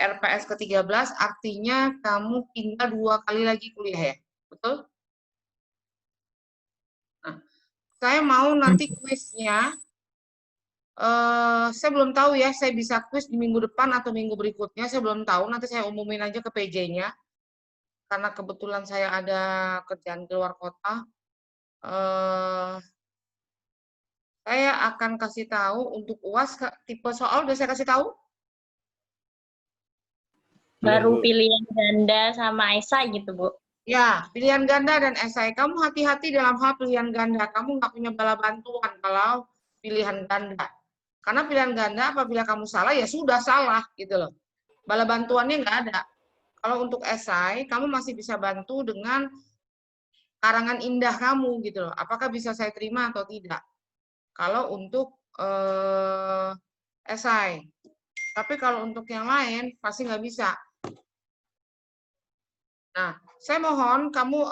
RPS ke-13 artinya kamu tinggal 2 kali lagi kuliah ya, betul? Nah, saya mau nanti kuisnya, saya belum tahu ya, saya bisa kuis di minggu depan atau minggu berikutnya, saya belum tahu, nanti saya umumin aja ke PJ-nya, karena kebetulan saya ada kerjaan di luar kota. Saya akan kasih tahu untuk UAS, tipe soal udah saya kasih tahu? Baru pilihan ganda sama esai gitu, Bu. Ya, pilihan ganda dan esai. Kamu hati-hati dalam hal pilihan ganda. Kamu nggak punya bala bantuan kalau pilihan ganda. Karena pilihan ganda apabila kamu salah, ya sudah salah gitu loh. Bala bantuannya nggak ada. Kalau untuk esai, kamu masih bisa bantu dengan karangan indah kamu gitu loh. Apakah bisa saya terima atau tidak? Kalau untuk esai. Tapi kalau untuk yang lain, pasti nggak bisa. Nah, saya mohon kamu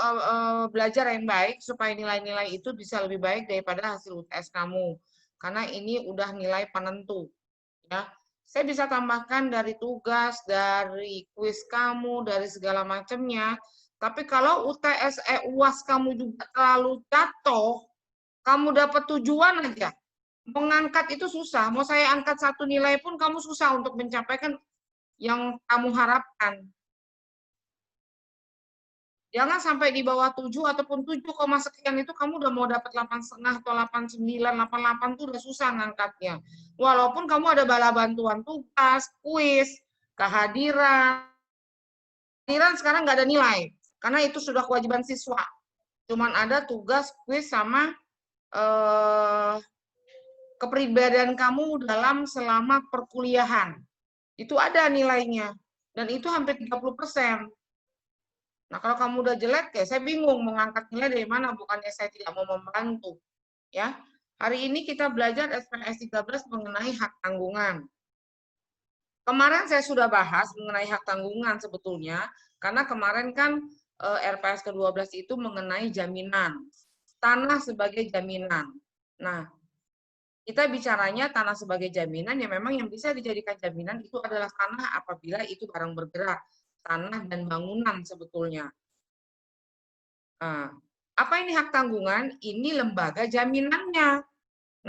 belajar yang baik supaya nilai-nilai itu bisa lebih baik daripada hasil UTS kamu. Karena ini udah nilai penentu. Ya, saya bisa tambahkan dari tugas, dari kuis kamu, dari segala macamnya. Tapi kalau UTS UAS kamu juga terlalu jatuh, kamu dapat tujuan aja. Mengangkat itu susah. Mau saya angkat satu nilai pun kamu susah untuk mencapaikan yang kamu harapkan. Jangan sampai di bawah 7 ataupun 7, sekian itu kamu udah mau dapat 8,5 atau 89, 88 itu udah susah ngangkatnya. Walaupun kamu ada bala bantuan tugas, kuis, kehadiran. Kehadiran sekarang nggak ada nilai, karena itu sudah kewajiban siswa. Cuman ada tugas, kuis, sama kepribadian kamu dalam selama perkuliahan. Itu ada nilainya. Dan itu hampir 30%. Nah, kalau kamu udah jelek, ya saya bingung mengangkat nilai dari mana, bukannya saya tidak mau membantu. Ya, hari ini kita belajar SPS 13 mengenai hak tanggungan. Kemarin saya sudah bahas mengenai hak tanggungan sebetulnya, karena kemarin kan RPS ke-12 itu mengenai jaminan. Tanah sebagai jaminan. Nah, kita bicaranya tanah sebagai jaminan, ya memang yang bisa dijadikan jaminan itu adalah tanah apabila itu barang bergerak. Tanah dan bangunan sebetulnya. Nah, apa ini hak tanggungan? Ini lembaga jaminannya.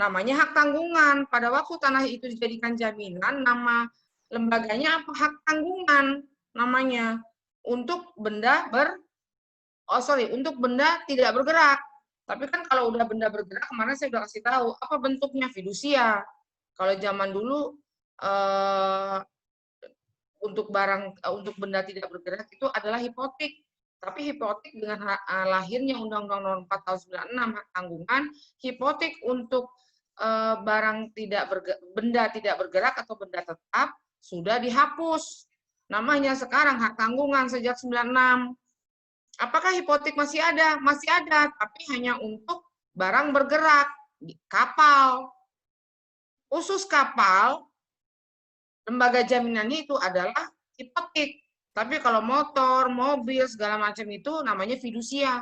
Namanya hak tanggungan. Pada waktu tanah itu dijadikan jaminan, nama lembaganya apa? Hak tanggungan namanya. Untuk benda untuk benda tidak bergerak. Tapi kan kalau udah benda bergerak, kemarin saya udah kasih tahu apa bentuknya, fidusia. Kalau zaman dulu untuk untuk benda tidak bergerak itu adalah hipotek. Tapi hipotek dengan lahirnya Undang-Undang Nomor 4 Tahun 96 hak tanggungan, hipotek untuk benda tidak bergerak atau benda tetap sudah dihapus. Namanya sekarang hak tanggungan sejak 96. Apakah hipotek masih ada? Masih ada, tapi hanya untuk barang bergerak, kapal. Khusus kapal, lembaga jaminannya itu adalah hipotek. Tapi kalau motor, mobil, segala macam itu namanya fidusia.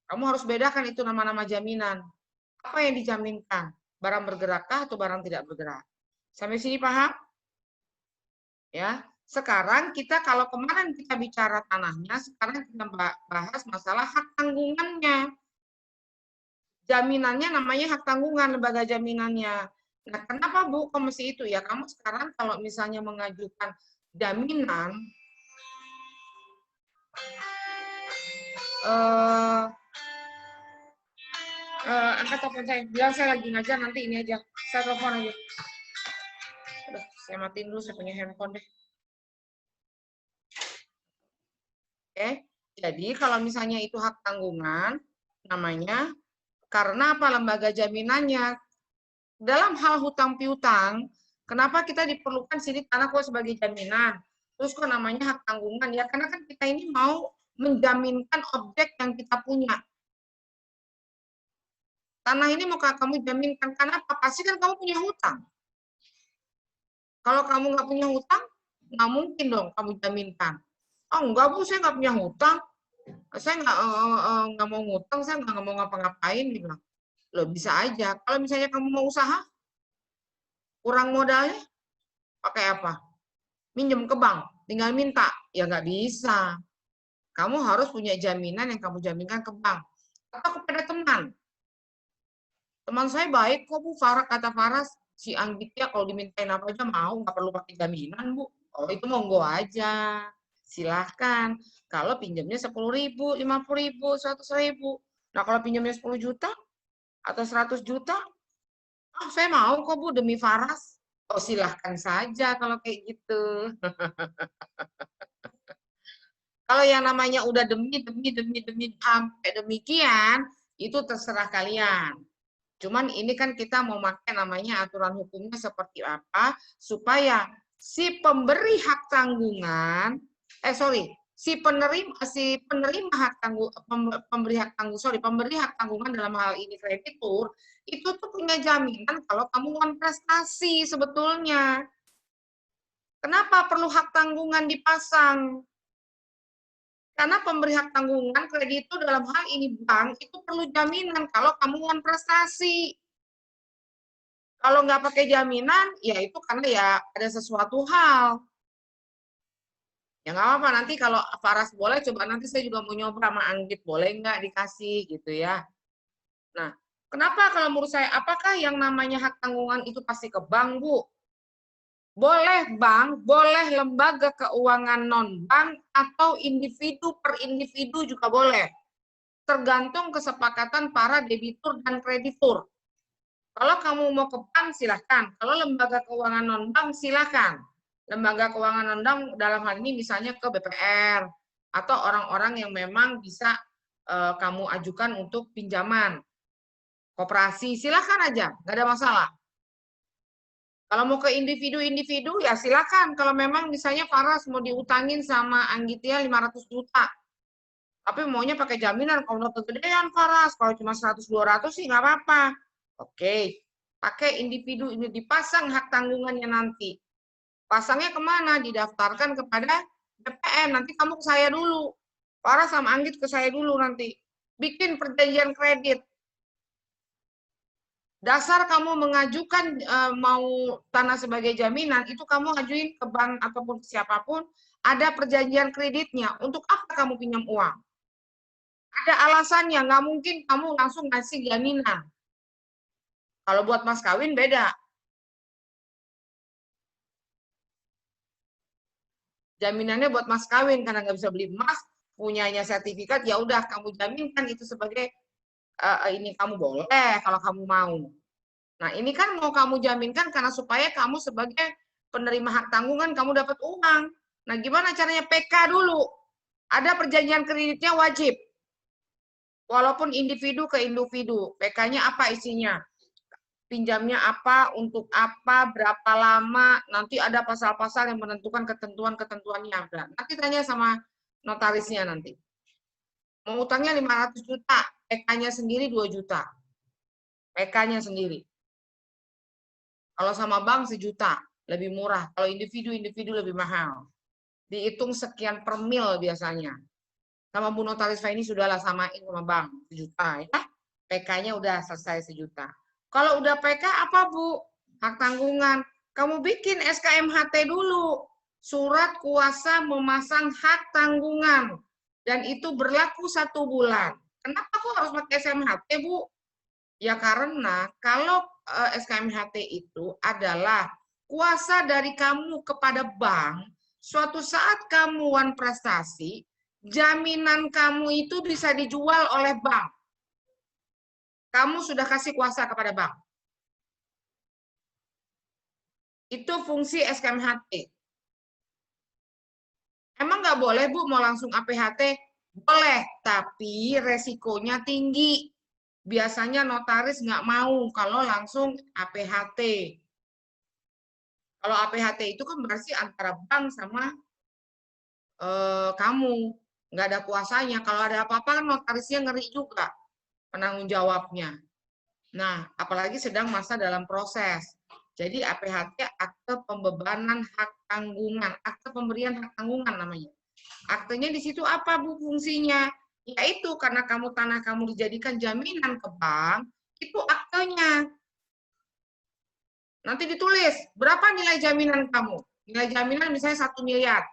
Kamu harus bedakan itu nama-nama jaminan. Apa yang dijaminkan? Barang bergerakkah atau barang tidak bergerak? Sampai sini paham? Ya. Sekarang kita kalau kemarin kita bicara tanahnya, sekarang kita bahas masalah hak tanggungannya. Jaminannya namanya hak tanggungan, lembaga jaminannya. Nah, kenapa Bu kok mesti itu ya? Kamu sekarang kalau misalnya mengajukan jaminan, angkat telepon saya, bilang saya lagi ngajar, nanti ini aja, saya telepon aja. Udah, saya matiin dulu, saya punya handphone deh. Oke, jadi kalau misalnya itu hak tanggungan, namanya, karena apa lembaga jaminannya? Dalam hal hutang piutang, kenapa kita diperlukan sini tanah kok sebagai jaminan? Terus kok namanya hak tanggungan? Ya karena kan kita ini mau menjaminkan objek yang kita punya. Tanah ini mau kamu jaminkan, karena apa? Pasti kan kamu punya hutang. Kalau kamu nggak punya hutang, nggak mungkin dong kamu jaminkan. Oh enggak Bu, saya nggak punya hutang. Saya nggak mau ngutang, saya nggak mau ngapa-ngapain. Dia bilang, loh bisa aja. Kalau misalnya kamu mau usaha, kurang modalnya, pakai apa? minjem ke bank, tinggal minta. Ya nggak bisa. Kamu harus punya jaminan yang kamu jaminkan ke bank. Atau kepada teman. Teman saya baik kok Bu, Farah, kata Faras, si Anggit ya kalau dimintain apa aja mau, nggak perlu pakai jaminan Bu. Oh itu monggo aja. Silahkan. Kalau pinjamnya 10.000, 50.000, 100.000. Nah kalau pinjamnya 10 juta atau 100 juta, saya mau kok Bu demi Faras. Oh silahkan saja kalau kayak gitu. Kalau yang namanya udah demi sampai demikian, itu terserah kalian. Cuman ini kan kita mau pakai namanya aturan hukumnya seperti apa, supaya si pemberi hak tanggungan, si penerima hak tanggung, pemberi hak tanggungan dalam hal ini kreditur, itu tuh punya jaminan kalau kamu prestasi sebetulnya. Kenapa perlu hak tanggungan dipasang? Karena pemberi hak tanggungan kreditur dalam hal ini bank itu perlu jaminan kalau kamu prestasi. Kalau nggak pakai jaminan, ya itu karena ya ada sesuatu hal. Ya nggak apa-apa, nanti kalau Faras boleh, coba nanti saya juga mau nyoba sama Anggit, boleh nggak dikasih gitu ya. Nah, kenapa kalau menurut saya, apakah yang namanya hak tanggungan itu pasti ke bank, Bu? Boleh bank, boleh lembaga keuangan non-bank, atau individu per individu juga boleh. Tergantung kesepakatan para debitur dan kreditur. Kalau kamu mau ke bank, silahkan. Kalau lembaga keuangan non-bank, silahkan. Lembaga keuangan non-bank dalam hal ini misalnya ke BPR, atau orang-orang yang memang bisa kamu ajukan untuk pinjaman. Koperasi, silahkan aja, nggak ada masalah. Kalau mau ke individu-individu, ya silahkan. Kalau memang misalnya Faras mau diutangin sama Anggitia 500 juta, tapi maunya pakai jaminan, kalau udah kegedean Faras, kalau cuma 100-200 sih nggak apa-apa. Oke, pakai individu ini, dipasang hak tanggungannya nanti. Pasangnya kemana? Didaftarkan kepada BPN. Nanti kamu ke saya dulu. Faras sama Anggit ke saya dulu nanti. Bikin perjanjian kredit. Dasar kamu mengajukan mau tanah sebagai jaminan, itu kamu ajuin ke bank ataupun siapapun, ada perjanjian kreditnya. Untuk apa kamu pinjam uang? Ada alasannya, nggak mungkin kamu langsung ngasih jaminan. Kalau buat mas kawin beda. Jaminannya buat mas kawin, karena nggak bisa beli emas, punyanya sertifikat, ya udah kamu jaminkan itu sebagai ini kamu boleh kalau kamu mau. Nah ini kan mau kamu jaminkan karena supaya kamu sebagai penerima hak tanggungan kamu dapat uang. Nah gimana caranya? PK dulu. Ada perjanjian kreditnya wajib. Walaupun individu ke individu. PK-nya apa isinya? Pinjamnya apa, untuk apa, berapa lama, nanti ada pasal-pasal yang menentukan ketentuan-ketentuannya. Nanti tanya sama notarisnya nanti. Mau utangnya 500 juta, PK-nya sendiri 2 juta. PK-nya sendiri. Kalau sama bank 1 juta, lebih murah. Kalau individu-individu lebih mahal. Dihitung sekian per mil biasanya. Sama Bu Notaris ini sudahlah samain sama bank 1 juta ya. PK-nya udah selesai 1 juta. Kalau udah PK apa Bu? Hak tanggungan. Kamu bikin SKMHT dulu. Surat kuasa memasang hak tanggungan. Dan itu berlaku 1 bulan. Kenapa kok harus pakai SKMHT Bu? Ya karena kalau SKMHT itu adalah kuasa dari kamu kepada bank, suatu saat kamu prestasi, jaminan kamu itu bisa dijual oleh bank. Kamu sudah kasih kuasa kepada bank. Itu fungsi SKMHT. Emang nggak boleh Bu mau langsung APHT? Boleh, tapi resikonya tinggi. Biasanya notaris nggak mau kalau langsung APHT. Kalau APHT itu kan berarti antara bank sama kamu. Nggak ada kuasanya. Kalau ada apa-apa kan notarisnya ngeri juga penanggung jawabnya. Nah, apalagi sedang masa dalam proses. Jadi APHT akte pembebanan hak tanggungan, akte pemberian hak tanggungan namanya. Aktenya di situ apa Bu fungsinya? Yaitu karena tanah kamu dijadikan jaminan ke bank, itu aktenya. Nanti ditulis berapa nilai jaminan kamu. Nilai jaminan misalnya 1 miliar.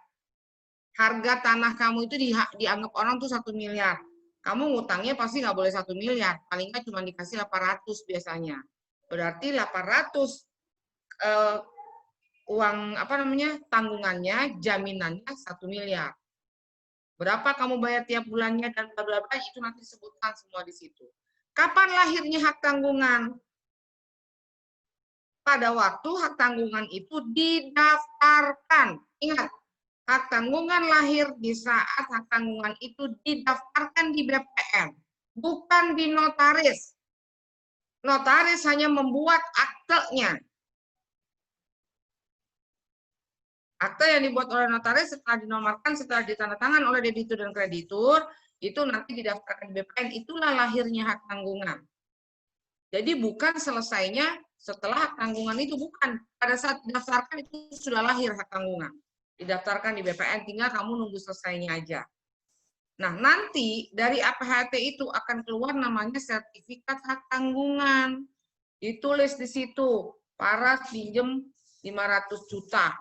Harga tanah kamu itu dianggap orang tuh 1 miliar. Kamu ngutangnya pasti nggak boleh 1 miliar. Paling nggak cuma dikasih 800 biasanya. Berarti 800 uang tanggungannya, jaminannya 1 miliar. Berapa kamu bayar tiap bulannya dan bla bla bla itu nanti sebutkan semua di situ. Kapan lahirnya hak tanggungan? Pada waktu hak tanggungan itu didaftarkan. Ingat, hak tanggungan lahir di saat hak tanggungan itu didaftarkan di BPN, bukan di notaris. Notaris hanya membuat aktenya. Akte yang dibuat oleh notaris setelah dinomarkan, setelah ditandatangan oleh debitur dan kreditur, itu nanti didaftarkan di BPN, itulah lahirnya hak tanggungan. Jadi bukan selesainya setelah hak tanggungan itu, bukan. Pada saat didaftarkan itu sudah lahir hak tanggungan. Didaftarkan di BPN, tinggal kamu nunggu selesainya aja. Nah, nanti dari APHT itu akan keluar namanya sertifikat hak tanggungan. Ditulis di situ, Paras pinjem 500 juta.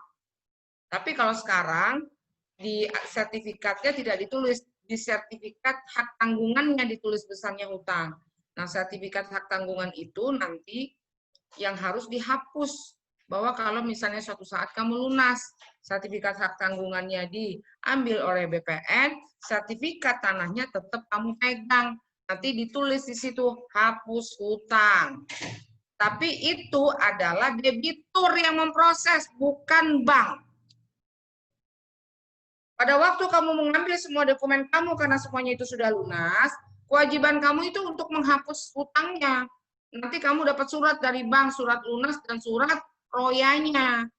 Tapi kalau sekarang di sertifikatnya tidak ditulis, di sertifikat hak tanggungannya ditulis besarnya hutang. Nah, sertifikat hak tanggungan itu nanti yang harus dihapus. Bahwa kalau misalnya suatu saat kamu lunas, sertifikat hak tanggungannya diambil oleh BPN, sertifikat tanahnya tetap kamu pegang. Nanti ditulis di situ, hapus hutang. Tapi itu adalah debitur yang memproses, bukan bank. Pada waktu kamu mengambil semua dokumen kamu karena semuanya itu sudah lunas, kewajiban kamu itu untuk menghapus hutangnya. Nanti kamu dapat surat dari bank, surat lunas dan surat royanya.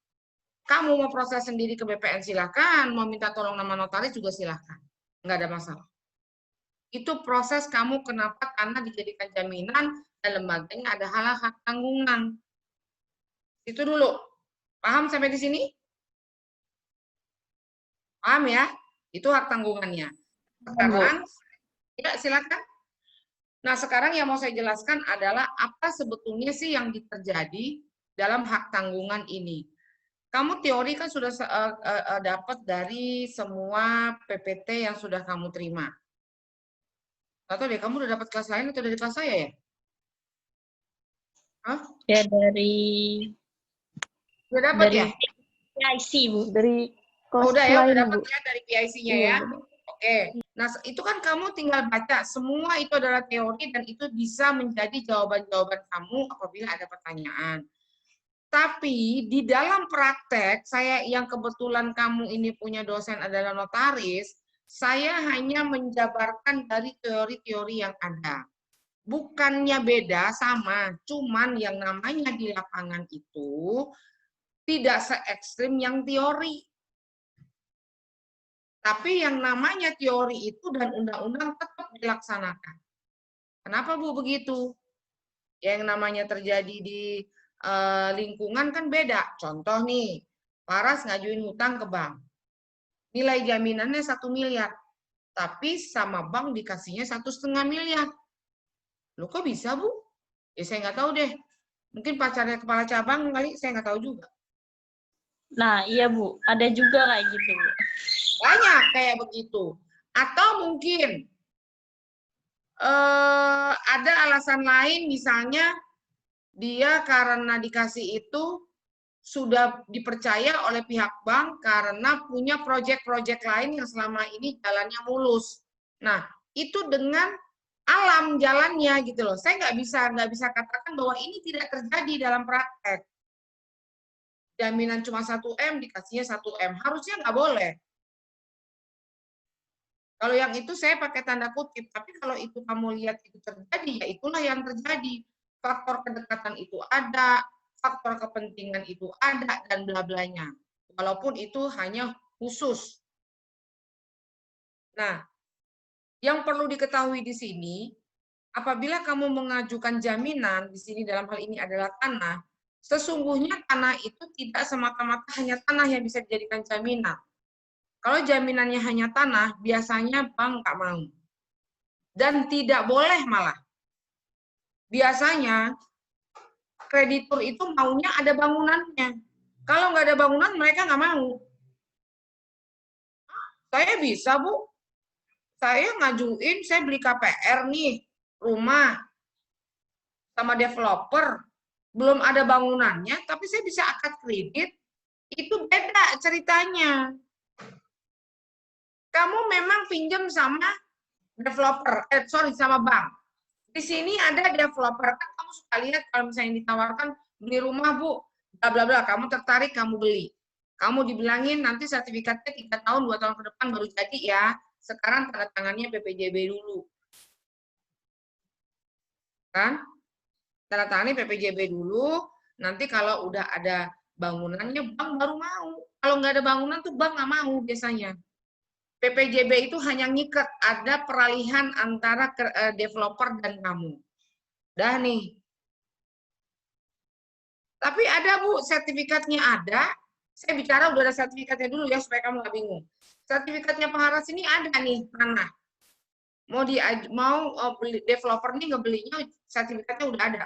Kamu mau proses sendiri ke BPN silakan, mau minta tolong nama notaris juga silakan. Nggak ada masalah. Itu proses kamu kenapa tanah dijadikan jaminan dan lembaganya ada hak tanggungan. Itu dulu. Paham sampai di sini? Paham ya? Itu hak tanggungannya. Sekarang, ya silakan. Nah, sekarang yang mau saya jelaskan adalah apa sebetulnya sih yang terjadi dalam hak tanggungan ini. Kamu teori kan sudah dapat dari semua PPT yang sudah kamu terima. Atau deh, kamu udah dapat kelas lain atau dari kelas saya ya? Hah? Ya dari Udah dapat ya? PIC, Bu. Dari kelas udah ya, udah lain, dapat Bu. ya dari PIC-nya Iya, ya. benar. Oke. Nah, itu kan kamu tinggal baca. Semua itu adalah teori dan itu bisa menjadi jawaban-jawaban kamu apabila ada pertanyaan. Tapi di dalam praktek, saya yang kebetulan kamu ini punya dosen adalah notaris, saya hanya menjabarkan dari teori-teori yang ada. Bukannya beda, sama. Cuman yang namanya di lapangan itu tidak se-ekstrim yang teori. Tapi yang namanya teori itu dan undang-undang tetap dilaksanakan. Kenapa, Bu, begitu? Yang namanya terjadi di lingkungan kan beda. Contoh nih, Paras ngajuin hutang ke bank. Nilai jaminannya 1 miliar. Tapi sama bank dikasihnya 1,5 miliar. Loh kok bisa, Bu? Ya saya nggak tahu deh. Mungkin pacarnya kepala cabang kali, saya nggak tahu juga. Nah, iya Bu, ada juga kayak gitu, Bu. Banyak kayak begitu. Atau mungkin ada alasan lain, misalnya dia karena dikasih itu sudah dipercaya oleh pihak bank karena punya proyek-proyek lain yang selama ini jalannya mulus. Nah, itu dengan alam jalannya gitu loh. Saya nggak bisa katakan bahwa ini tidak terjadi dalam praktek. Jaminan cuma 1M dikasihnya 1M, harusnya nggak boleh. Kalau yang itu saya pakai tanda kutip, tapi kalau itu kamu lihat itu terjadi, ya itulah yang terjadi. Faktor kedekatan itu ada, faktor kepentingan itu ada, dan bla-blanya. Walaupun itu hanya khusus. Nah, yang perlu diketahui di sini, apabila kamu mengajukan jaminan, di sini dalam hal ini adalah tanah, sesungguhnya tanah itu tidak semata-mata hanya tanah yang bisa dijadikan jaminan. Kalau jaminannya hanya tanah, biasanya bank nggak mau. Dan tidak boleh malah. Biasanya kreditur itu maunya ada bangunannya. Kalau nggak ada bangunan, mereka nggak mau. Saya bisa, Bu. Saya ngajuin, saya beli KPR nih, rumah sama developer. Belum ada bangunannya, tapi saya bisa akad kredit. Itu beda ceritanya. Kamu memang pinjam sama developer, sama bank. Di sini ada developer, kan kamu suka lihat kalau misalnya ditawarkan beli rumah, Bu, bla bla bla, kamu tertarik, kamu beli. Kamu dibilangin nanti sertifikatnya 3 tahun, 2 tahun ke depan baru jadi ya. Sekarang tanda tangannya PPJB dulu. Kan? Tanda tangani PPJB dulu, nanti kalau udah ada bangunannya, bank baru mau. Kalau nggak ada bangunan tuh bank nggak mau biasanya. PPJB itu hanya ngikat, ada peralihan antara developer dan kamu. Dah nih. Tapi ada, Bu, sertifikatnya ada. Saya bicara udah ada sertifikatnya dulu ya, supaya kamu nggak bingung. Sertifikatnya Pak ini ada nih, tanah. Mau beli developer nih ngebelinya, sertifikatnya udah ada.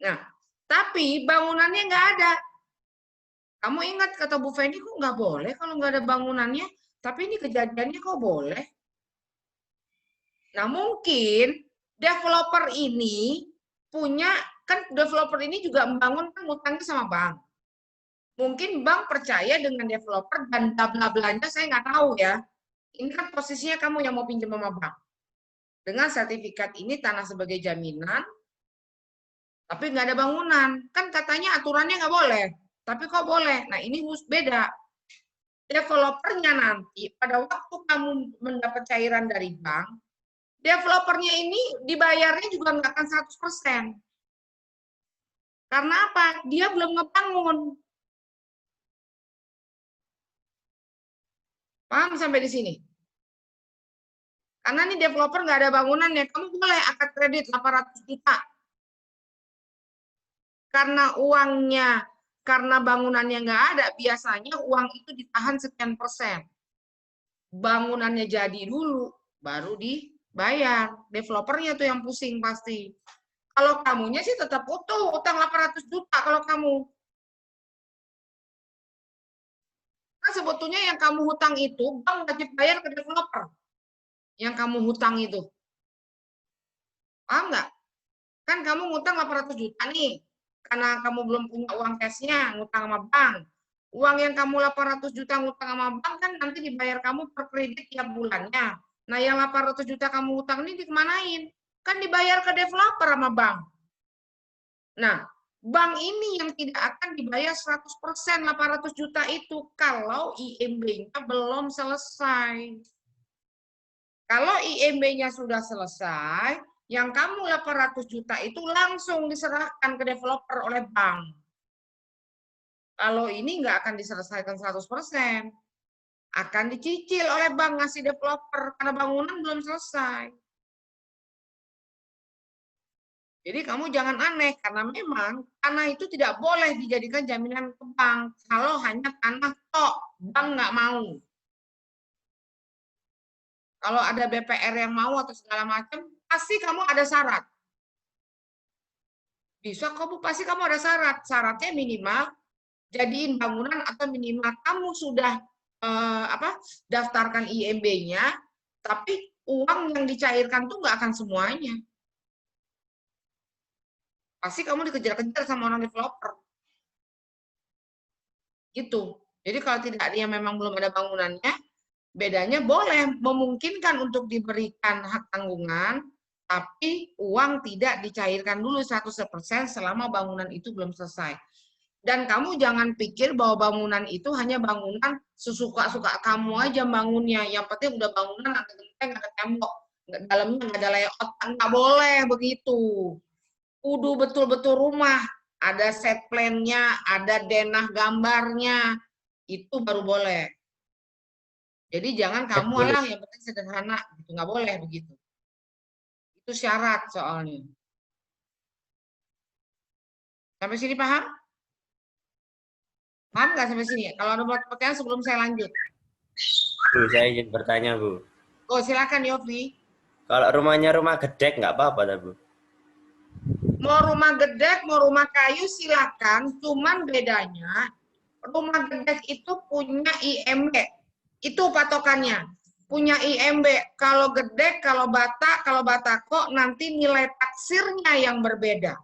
Nah, tapi bangunannya nggak ada. Kamu ingat kata Bu Feni, kok nggak boleh kalau nggak ada bangunannya? Tapi ini kejadiannya kok boleh? Nah, mungkin developer ini punya, kan developer ini juga membangun kan ngutangnya sama bank. Mungkin bank percaya dengan developer dan bla-bla-blanya saya nggak tahu ya. Ini kan posisinya kamu yang mau pinjam sama bank. Dengan sertifikat ini tanah sebagai jaminan, tapi nggak ada bangunan. Kan katanya aturannya nggak boleh. Tapi kok boleh? Nah, ini beda. Developernya nanti, pada waktu kamu mendapat cairan dari bank, developernya ini dibayarnya juga nggak akan 100%. Karena apa? Dia belum ngebangun. Paham sampai di sini? Karena nih developer nggak ada bangunannya, kamu boleh akad kredit 800 juta. Karena uangnya, karena bangunannya nggak ada, biasanya uang itu ditahan sekian persen. Bangunannya jadi dulu, baru dibayar. Developernya tuh yang pusing pasti. Kalau kamunya sih tetap utuh, utang 800 juta kalau kamu. Nah, sebetulnya yang kamu hutang itu, bank wajib bayar ke developer. Yang kamu hutang itu. Paham nggak? Kan kamu ngutang 800 juta nih. Karena kamu belum punya uang cashnya, ngutang sama bank. Uang yang kamu 800 juta ngutang sama bank kan nanti dibayar kamu per kredit tiap bulannya. Nah, yang 800 juta kamu hutang ini dikemanain? Kan dibayar ke developer sama bank. Nah, bank ini yang tidak akan dibayar 100% 800 juta itu kalau IMB-nya belum selesai. Kalau IMB-nya sudah selesai, yang kamu 800 juta itu langsung diserahkan ke developer oleh bank. Kalau ini nggak akan diselesaikan 100%, akan dicicil oleh bank ngasih developer karena bangunan belum selesai. Jadi kamu jangan aneh, karena memang tanah itu tidak boleh dijadikan jaminan ke bank kalau hanya tanah tok, bank nggak mau. Kalau ada BPR yang mau atau segala macam, pasti kamu ada syarat. Bisa kok, pasti kamu ada syarat. Syaratnya minimal jadiin bangunan atau minimal kamu sudah daftarkan IMB-nya, tapi uang yang dicairkan tuh nggak akan semuanya. Pasti kamu dikejar-kejar sama orang developer. Gitu. Jadi kalau tidak dia memang belum ada bangunannya, bedanya boleh memungkinkan untuk diberikan hak tanggungan, tapi uang tidak dicairkan dulu 100% selama bangunan itu belum selesai. Dan kamu jangan pikir bahwa bangunan itu hanya bangunan sesuka-suka kamu aja bangunnya. Yang penting udah bangunan, ada genteng, ada tembok. Dalamnya nggak ada layout. Nggak boleh begitu. Kudu betul-betul rumah. Ada set plan-nya, ada denah gambarnya. Itu baru boleh. Jadi jangan kamu lah yang penting sederhana. Gitu. Nggak boleh begitu. Itu syarat soalnya. Sampai sini paham? Paham nggak sampai sini? Kalau ada pertanyaan sebelum saya lanjut. Bu, saya ingin bertanya, Bu. Oh, silakan Yofi. Kalau rumahnya rumah gedek nggak apa-apa, Bu? Mau rumah gedek, mau rumah kayu silakan, cuman bedanya rumah gedek itu punya IMB. Itu patokannya. Punya IMB. Kalau gedek, kalau batako nanti nilai taksirnya yang berbeda.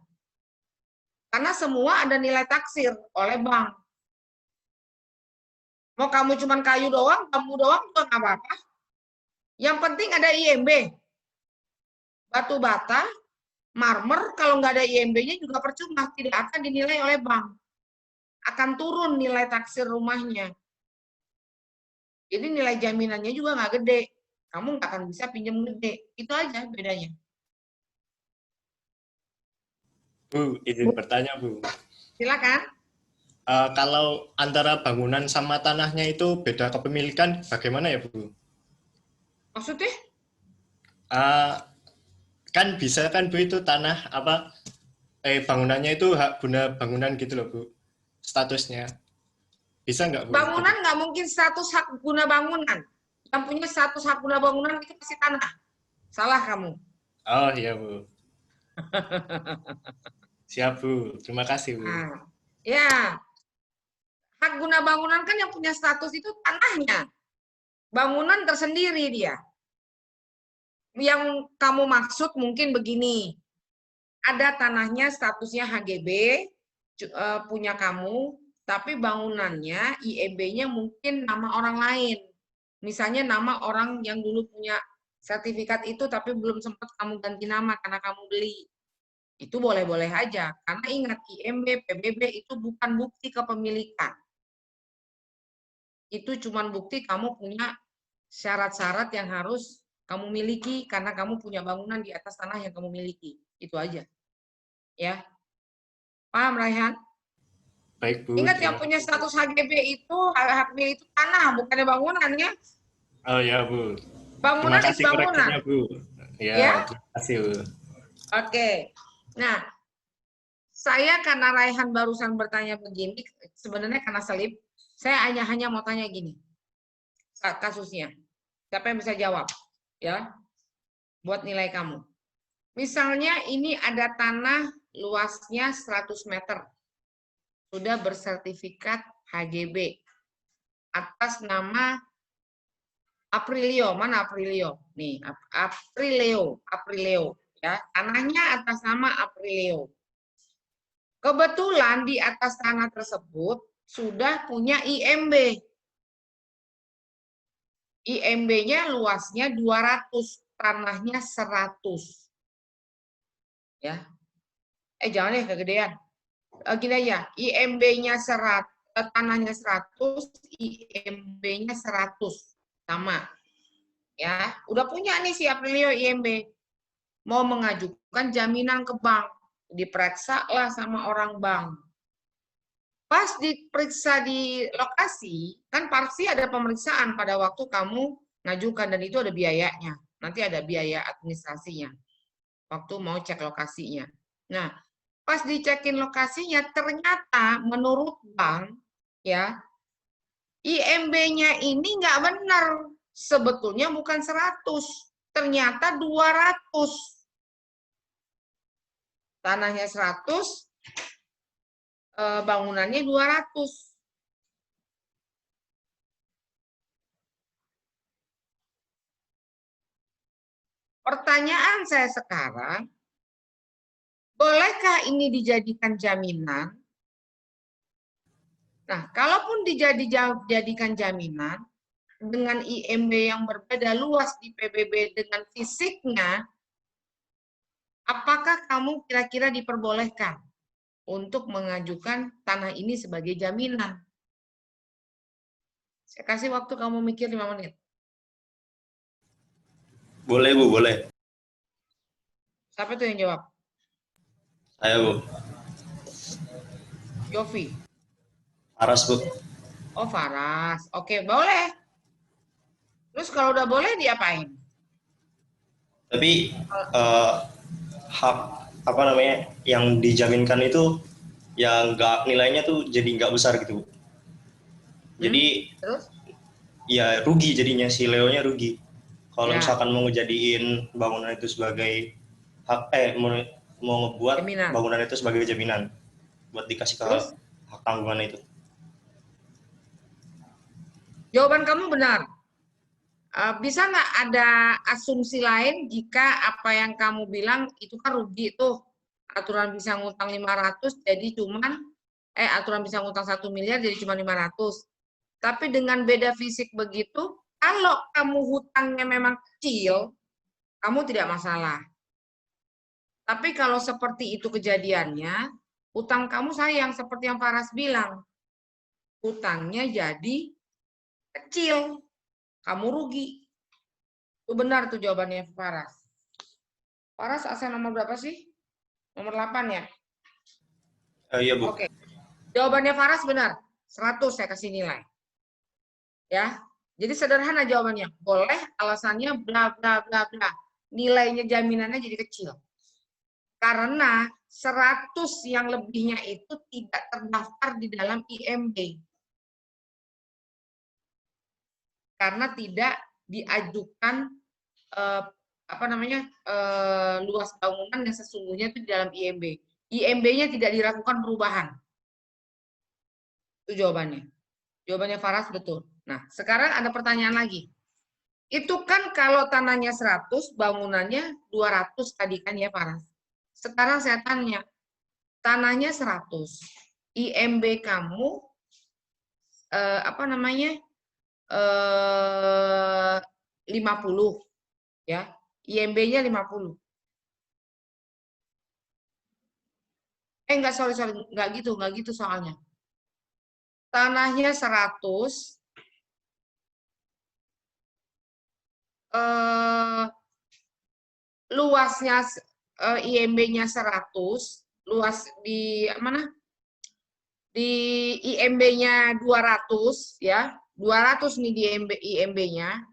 Karena semua ada nilai taksir oleh bank. Mau kamu cuman kayu doang, bambu doang juga nggak apa-apa. Yang penting ada IMB. Batu bata, marmer, kalau nggak ada IMB-nya juga percuma, tidak akan dinilai oleh bank. Akan turun nilai taksir rumahnya. Jadi nilai jaminannya juga nggak gede. Kamu nggak akan bisa pinjam gede. Itu aja bedanya. Bu, izin bertanya, Bu. Silakan. Kalau antara bangunan sama tanahnya itu beda kepemilikan, bagaimana ya, Bu? Maksudnya? Kan bisa kan, Bu, itu tanah apa? Bangunannya itu hak guna bangunan gitu loh, Bu. Statusnya. Bisa nggak, Bu? Bangunan nggak mungkin status hak guna bangunan. Yang punya status hak guna bangunan itu pasti tanah. Salah kamu. Oh iya, Bu. Siap, Bu. Terima kasih, Bu. Nah, ya. Hak guna bangunan kan yang punya status itu tanahnya. Bangunan tersendiri dia. Yang kamu maksud mungkin begini. Ada tanahnya statusnya HGB, punya kamu, tapi bangunannya IMB-nya mungkin nama orang lain. Misalnya nama orang yang dulu punya sertifikat itu tapi belum sempat kamu ganti nama karena kamu beli. Itu boleh-boleh aja. Karena ingat IMB, PBB itu bukan bukti kepemilikan. Itu cuma bukti kamu punya syarat-syarat yang harus kamu miliki karena kamu punya bangunan di atas tanah yang kamu miliki. Itu aja. Ya. Paham, Raihan? Baik, Bu. Ingat yang punya status HGB itu tanah, bukannya bangunan ya. Oh ya, Bu. Bangunan Terima is kasih bangunan. koreksinya, Bu. Ya, terima kasih, Bu. Oke. Nah, saya karena Raihan barusan bertanya begini, sebenarnya karena selip, saya hanya mau tanya gini. Kasusnya. Siapa yang bisa jawab? Ya. Buat nilai kamu. Misalnya ini ada tanah luasnya 100 meter. Sudah bersertifikat HGB. Atas nama Aprilio. Mana Aprilio? Nih, Aprilio. Ya. Tanahnya atas nama Aprilio. Kebetulan di atas tanah tersebut sudah punya IMB. IMB-nya luasnya 200, tanahnya 100. Ya. Jangan deh kegedean. Gini aja, IMB-nya 100, tanahnya 100, IMB-nya 100. Sama. Ya, udah punya nih si Aprilio IMB. Mau mengajukan jaminan ke bank. Diperiksa lah sama orang bank. Pas diperiksa di lokasi, kan pasti ada pemeriksaan pada waktu kamu ngajukan dan itu ada biayanya. Nanti ada biaya administrasinya. Waktu mau cek lokasinya. Nah, pas dicekin lokasinya ternyata menurut bank ya IMB-nya ini nggak benar. Sebetulnya bukan 100, ternyata 200. Tanahnya 100, bangunannya 200. Pertanyaan saya sekarang, bolehkah ini dijadikan jaminan? Nah, kalaupun dijadikan jaminan, dengan IMB yang berbeda luas di PBB dengan fisiknya, apakah kamu kira-kira diperbolehkan untuk mengajukan tanah ini sebagai jaminan? Saya kasih waktu kamu mikir 5 menit. Boleh, Bu, boleh. Siapa tuh yang jawab? Saya, Bu. Yofi. Aras, Bu. Oh, Faras. Oke, boleh. Terus kalau udah boleh diapain? Tapi hak apa namanya yang dijaminkan itu yang nggak nilainya tuh jadi nggak besar gitu, Bu. Jadi Terus? ya rugi jadinya, si Leonya rugi. Kalau Ya. misalkan mau ngejadiin bangunan itu sebagai hak mau ngebuat Jaminan. bangunan itu sebagai jaminan buat dikasih ke Terus? hak tanggungan itu. Jawaban kamu benar. Bisa nggak ada asumsi lain jika apa yang kamu bilang itu kan rugi tuh. Aturan bisa ngutang 500 jadi cuman aturan bisa ngutang 1 miliar jadi cuma 500. Tapi dengan beda fisik begitu, kalau kamu hutangnya memang kecil, kamu tidak masalah. Tapi kalau seperti itu kejadiannya, hutang kamu sayang seperti yang Faras bilang. Hutangnya jadi kecil, kamu rugi. Itu benar tuh jawabannya Faras. Faras asal nomor berapa sih? Nomor 8 ya? Iya Bu. Oke. Jawabannya Faras benar. 100 saya kasih nilai. Ya. Jadi sederhana jawabannya. Boleh, alasannya bla bla bla bla. Nilainya jaminannya jadi kecil. Karena 100 yang lebihnya itu tidak terdaftar di dalam IMB. Karena tidak diajukan luas bangunan yang sesungguhnya itu di dalam IMB. IMB-nya tidak dilakukan perubahan. Itu jawabannya. Jawabannya Faras betul. Nah, sekarang ada pertanyaan lagi. Itu kan kalau tanahnya 100, bangunannya 200 tadi kan ya Faras. Sekarang saya tanya, tanahnya 100, IMB kamu 50 ya. IMB-nya 50. Sorry, enggak gitu soalnya. Tanahnya 100, luasnya IMB-nya 100, luas di mana? Di IMB-nya 200 ya. 200 nih di IMB-nya.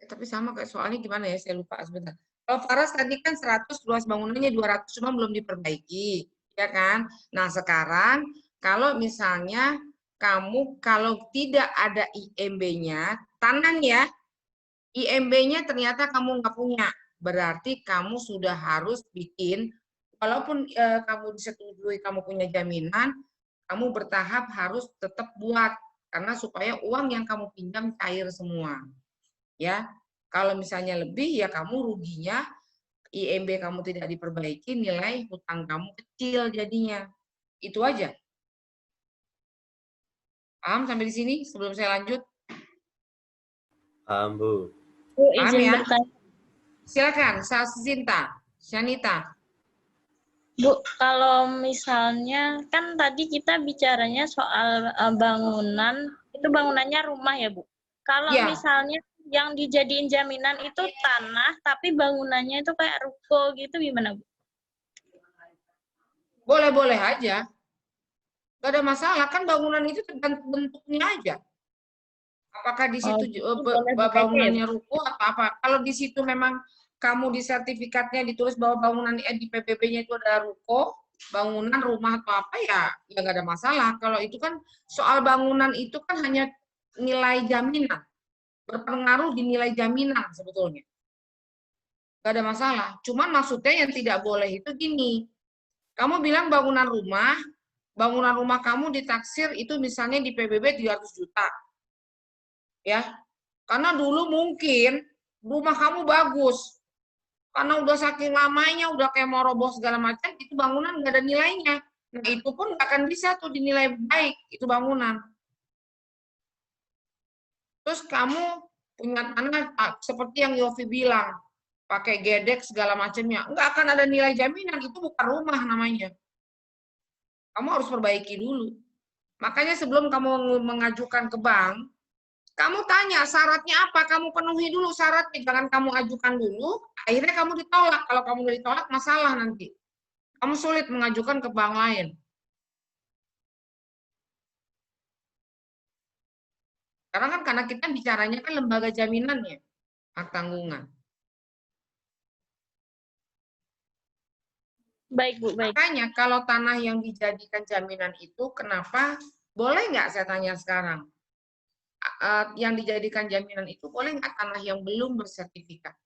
Tapi sama kayak soalnya gimana ya, saya lupa sebentar. Kalau Faras tadi kan 100, luas bangunannya 200, cuma belum diperbaiki, ya kan? Nah, sekarang kalau misalnya kamu kalau tidak ada IMB-nya, tanah ya, IMB-nya ternyata kamu nggak punya, berarti kamu sudah harus bikin, walaupun kamu disetujui kamu punya jaminan, kamu bertahap harus tetap buat, karena supaya uang yang kamu pinjam cair semua. Ya, kalau misalnya lebih ya kamu ruginya IMB kamu tidak diperbaiki, nilai hutang kamu kecil jadinya. Itu aja. Paham sampai di sini sebelum saya lanjut? Paham, Bu. Bu, Paham izin ya? bertanya. Silakan, Sinta, Syanita. Bu, kalau misalnya kan tadi kita bicaranya soal bangunan, itu bangunannya rumah ya, Bu. Kalau Ya. misalnya yang dijadiin jaminan itu tanah, tapi bangunannya itu kayak ruko gitu, gimana, Bu? Boleh-boleh aja. Gak ada masalah, kan bangunan itu tergantung bentuknya aja. Apakah di situ bangunannya ruko atau apa? Kalau di situ memang kamu di sertifikatnya ditulis bahwa bangunan di PBB-nya itu ada ruko, bangunan rumah atau apa ya nggak ada masalah. Kalau itu kan soal bangunan itu kan hanya nilai jaminan, berpengaruh di nilai jaminan sebetulnya. Nggak ada masalah. Cuman maksudnya yang tidak boleh itu gini. Kamu bilang bangunan rumah kamu ditaksir itu misalnya di PBB 300 juta. Ya, karena dulu mungkin rumah kamu bagus, karena udah saking lamanya, udah kayak mau roboh segala macam, itu bangunan nggak ada nilainya. Nah, itu pun nggak akan bisa tuh dinilai baik, itu bangunan. Terus kamu punya tanah seperti yang Yofi bilang, pakai gedek segala macamnya, nggak akan ada nilai jaminan, itu bukan rumah namanya. Kamu harus perbaiki dulu. Makanya sebelum kamu mengajukan ke bank, kamu tanya syaratnya apa, kamu penuhi dulu syaratnya, jangan kamu ajukan dulu, akhirnya kamu ditolak. Kalau kamu udah ditolak, masalah nanti. Kamu sulit mengajukan ke bank lain. Karena kita bicaranya kan lembaga jaminannya, hak tanggungan. Baik, Bu, baik. Makanya kalau tanah yang dijadikan jaminan itu, kenapa? Boleh nggak saya tanya sekarang? Yang dijadikan jaminan itu boleh nggak tanah yang belum bersertifikat?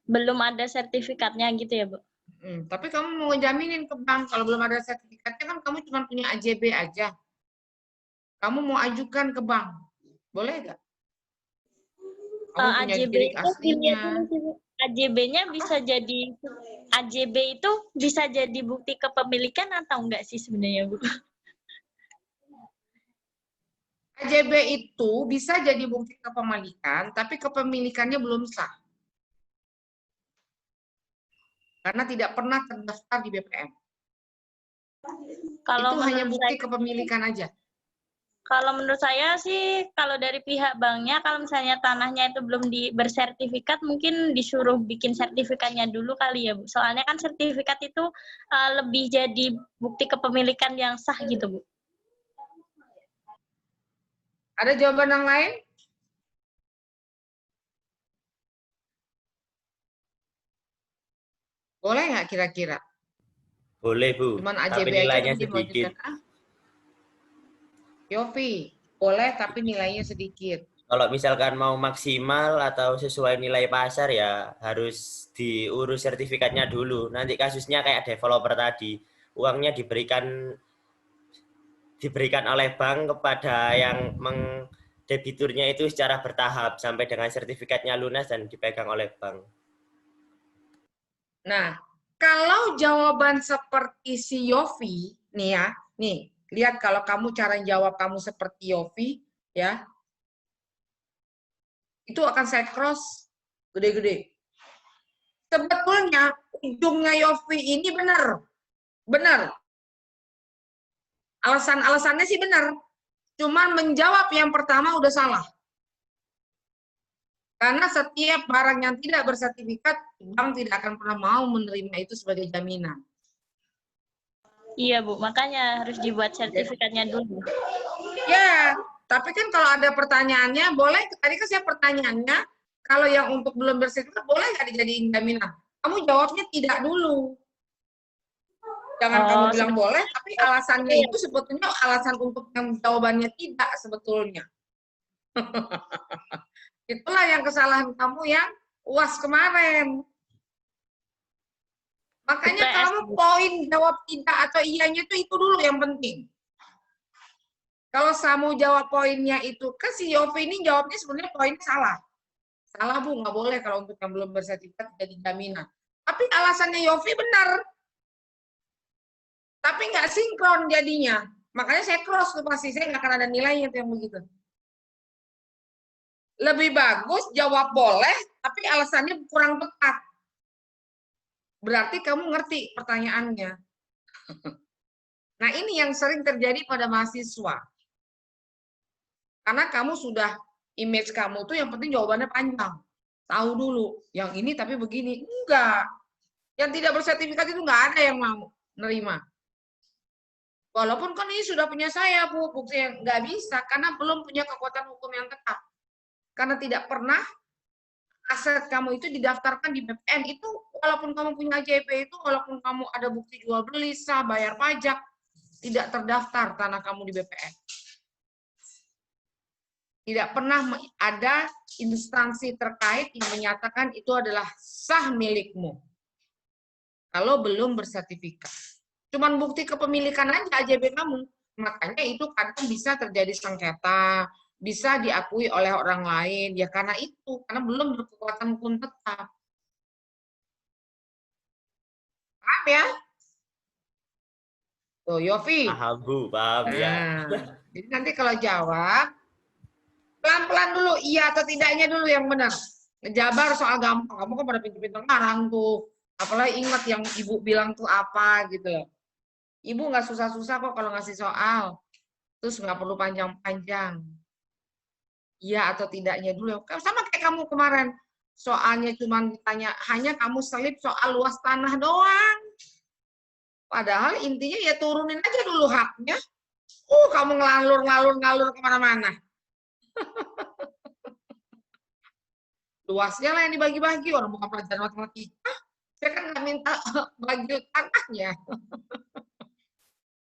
belum ada sertifikatnya gitu ya, Bu? Tapi kamu mau ngejaminin ke bank, kalau belum ada sertifikatnya kan kamu cuma punya AJB aja. Kamu mau ajukan ke bank, boleh nggak? Kamu punya AJB diri itu aslinya. AJB-nya bisa jadi AJB itu bisa jadi bukti kepemilikan atau enggak sih sebenarnya, Bu? AJB itu bisa jadi bukti kepemilikan, tapi kepemilikannya belum sah. Karena tidak pernah terdaftar di BPN. Kalau Itu hanya menurut bukti saya, kepemilikan aja. kalau menurut saya sih, kalau dari pihak banknya, kalau misalnya tanahnya itu belum bersertifikat, mungkin disuruh bikin sertifikatnya dulu kali ya, Bu. Soalnya kan sertifikat itu lebih jadi bukti kepemilikan yang sah gitu, Bu. Ada jawaban yang lain? Boleh nggak kira-kira? Boleh, Bu. Cuman Tapi AJB aja nilainya belum sedikit. dimajukan. Yofi, boleh tapi nilainya sedikit. Kalau misalkan mau maksimal atau sesuai nilai pasar ya harus diurus sertifikatnya dulu. Nanti kasusnya kayak developer tadi, uangnya diberikan oleh bank kepada yang debiturnya itu secara bertahap sampai dengan sertifikatnya lunas dan dipegang oleh bank. Nah, kalau jawaban seperti si Yofi, nih ya, nih, lihat kalau kamu cara jawab kamu seperti Yofi, ya, itu akan saya cross gede-gede. Sebetulnya ujungnya Yofi ini benar. Benar. Alasan-alasannya sih benar. Cuman menjawab yang pertama udah salah. Karena setiap barang yang tidak bersertifikat, bank tidak akan pernah mau menerima itu sebagai jaminan. Iya, Bu. Makanya harus dibuat sertifikatnya dulu. Ya, tapi kan kalau ada pertanyaannya, boleh, tadi kan saya pertanyaannya, kalau yang untuk belum bersertifikat, boleh nggak dijadiin jaminan? Kamu jawabnya tidak dulu. Jangan kamu bilang boleh, tapi alasannya itu sebetulnya alasan untuk yang jawabannya tidak sebetulnya. Itulah yang kesalahan kamu yang UAS kemarin. Makanya kamu poin jawab tidak atau iyanya itu dulu yang penting. Kalau kamu jawab poinnya itu, ke si Yofi ini jawabnya sebenarnya poinnya salah. Salah, Bu, nggak boleh kalau untuk yang belum bersertifikat jadi jaminan. Tapi alasannya Yofi benar. Tapi nggak sinkron jadinya. Makanya saya cross tuh pasti, saya nggak akan ada nilainya tuh yang begitu. Lebih bagus jawab boleh, tapi alasannya kurang tepat. Berarti kamu ngerti pertanyaannya. Nah, ini yang sering terjadi pada mahasiswa. Karena kamu sudah, image kamu tuh yang penting jawabannya panjang. Tahu dulu, yang ini tapi begini. Enggak. Yang tidak bersertifikat itu enggak ada yang mau nerima. Walaupun kan ini sudah punya saya, Bu, bukti yang nggak bisa, karena belum punya kekuatan hukum yang tetap. Karena tidak pernah aset kamu itu didaftarkan di BPN, itu walaupun kamu punya AJP itu, walaupun kamu ada bukti jual beli, sah, bayar pajak, tidak terdaftar tanah kamu di BPN. Tidak pernah ada instansi terkait yang menyatakan itu adalah sah milikmu. Kalau belum bersertifikat. Cuman bukti kepemilikan aja AJB kamu. Makanya itu kadang bisa terjadi sengketa, bisa diakui oleh orang lain. Ya karena itu, karena belum berkekuatan hukum tetap. Paham ya? Tuh, Yofi. Paham, Bu, paham ya. Jadi nanti kalau jawab, pelan-pelan dulu, iya atau tidaknya dulu yang benar. Ngejabar soal gampang, kamu kan pada pintar-pintar ngarang tuh. Apalagi ingat yang ibu bilang tuh apa gitu loh. Ibu nggak susah-susah kok kalau ngasih soal. Terus nggak perlu panjang-panjang. Iya atau tidaknya dulu. Sama kayak kamu kemarin. Soalnya cuma ditanya, hanya kamu selip soal luas tanah doang. Padahal intinya ya turunin aja dulu haknya. Kamu ngalur kemana-mana. Luasnya lah yang dibagi-bagi. Orang bukan pelajaran matematika. Saya kan nggak minta bagi tanahnya.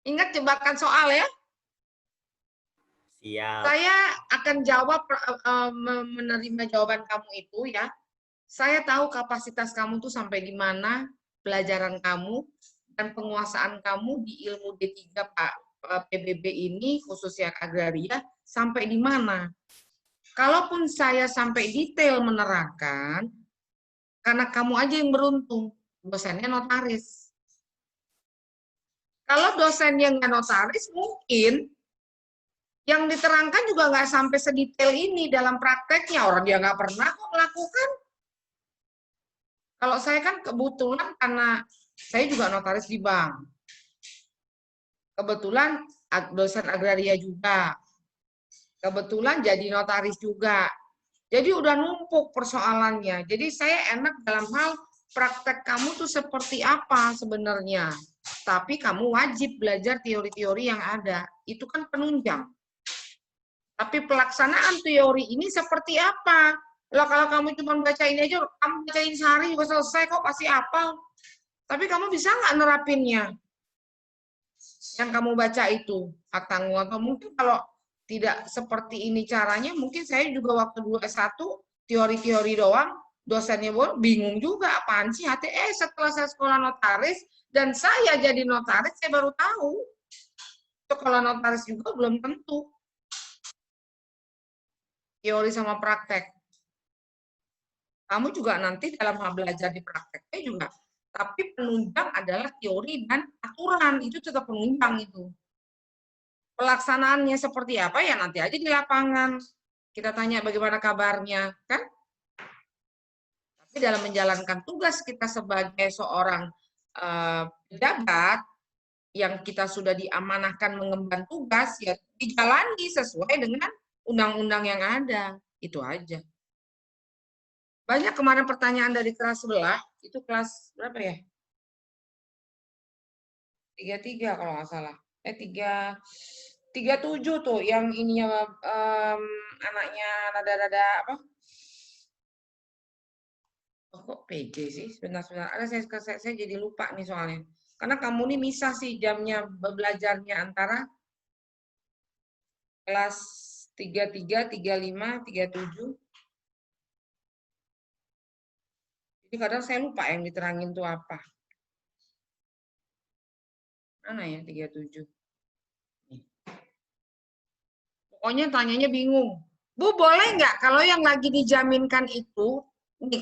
Ingat jebakan soal ya. Siap. Saya akan jawab, menerima jawaban kamu itu ya. Saya tahu kapasitas kamu tuh sampai di mana, pelajaran kamu, dan penguasaan kamu di ilmu D3 Pak PBB ini, khususnya agraria, sampai di mana. Kalaupun saya sampai detail menerangkan, karena kamu aja yang beruntung, dosennya notaris. Kalau dosen yang nggak notaris, mungkin yang diterangkan juga nggak sampai sedetail ini dalam prakteknya. Orang dia nggak pernah kok melakukan. Kalau saya kan kebetulan karena saya juga notaris di bank. Kebetulan dosen agraria juga. Kebetulan jadi notaris juga. Jadi udah numpuk persoalannya. Jadi saya enak dalam hal praktek kamu tuh seperti apa sebenarnya. Tapi kamu wajib belajar teori-teori yang ada. Itu kan penunjang. Tapi pelaksanaan teori ini seperti apa? Lah kalau kamu cuma baca ini aja, kamu bacain sehari juga selesai kok pasti hafal. Tapi kamu bisa nggak nerapinnya? Yang kamu baca itu hak tanggung, atau mungkin kalau tidak seperti ini caranya, mungkin saya juga waktu dulu S1 teori-teori doang, dosennya bingung juga apaan sih HT. Setelah saya sekolah notaris dan saya jadi notaris, saya baru tahu. Sekolah notaris juga belum tentu. Teori sama praktek. Kamu juga nanti dalam hal belajar di prakteknya juga. Tapi penunjang adalah teori dan aturan. Itu tetap penunjang itu. Pelaksanaannya seperti apa ya nanti aja di lapangan. Kita tanya bagaimana kabarnya, kan? Tapi dalam menjalankan tugas kita sebagai seorang pejabat yang kita sudah diamanahkan mengemban tugas, ya dijalani sesuai dengan undang-undang yang ada. Itu aja. Banyak kemarin pertanyaan dari kelas sebelah, itu kelas berapa ya? 33 kalau nggak salah. 37 tuh yang ininya anaknya rada-rada apa? Oh, kok PJ sih? Sebentar. Ada saya jadi lupa nih soalnya. Karena kamu nih misah sih jamnya belajarnya antara kelas 33, 35, 37. Jadi kadang saya lupa yang diterangin tuh apa. Mana ya 37? Pokoknya tanyanya bingung. Bu, boleh nggak kalau yang lagi dijaminkan itu, nih,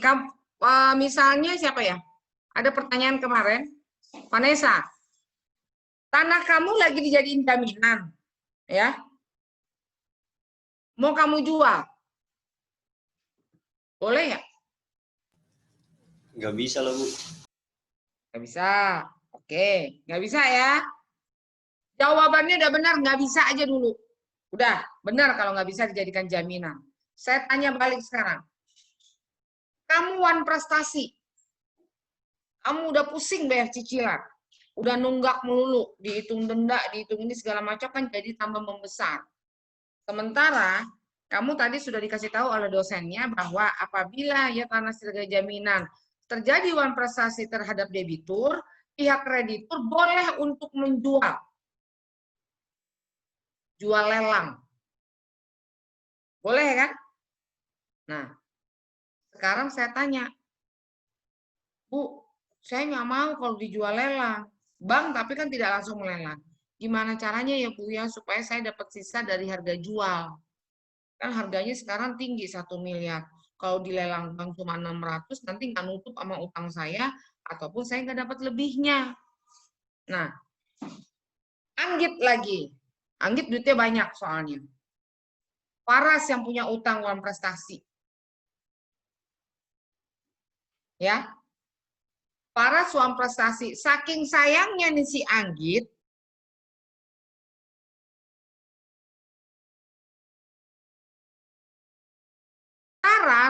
misalnya siapa ya? Ada pertanyaan kemarin, Vanessa. Tanah kamu lagi dijadiin jaminan, ya? Mau kamu jual? Boleh ya? Nggak bisa lah, Bu. Nggak bisa. Oke, nggak bisa ya. Jawabannya udah benar, nggak bisa aja dulu. Udah, benar kalau nggak bisa dijadikan jaminan. Saya tanya balik sekarang. Kamu wan prestasi. Kamu udah pusing bayar cicilan. Udah nunggak melulu, dihitung denda, dihitung ini segala macam kan jadi tambah membesar. Sementara kamu tadi sudah dikasih tahu oleh dosennya bahwa apabila ya tanah sebagai jaminan terjadi wan prestasi terhadap debitur, pihak kreditur boleh untuk menjual. Jual lelang. Boleh kan? Nah, sekarang saya tanya, Bu, saya nggak mau kalau dijual lelang. Bank tapi kan tidak langsung melelang. Gimana caranya ya Bu ya supaya saya dapat sisa dari harga jual? Kan harganya sekarang tinggi 1 miliar. Kalau dilelang bank cuma 600, nanti nggak nutup sama utang saya, ataupun saya nggak dapat lebihnya. Nah, Anggit lagi. Anggit duitnya banyak soalnya. Paras yang punya utang uang prestasi. Ya. Paras uang prestasi. Saking sayangnya nih si Anggit,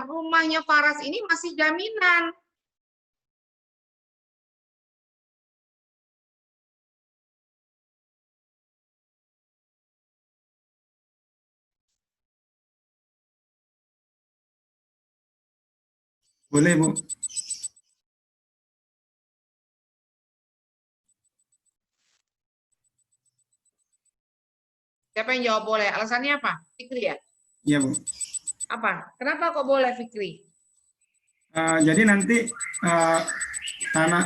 rumahnya Faras ini masih jaminan. Boleh, Bu. Siapa yang jawab boleh? Alasannya apa? Fikri ya? Iya, Bu. Apa? Kenapa kok boleh Fikri? Jadi nanti tanah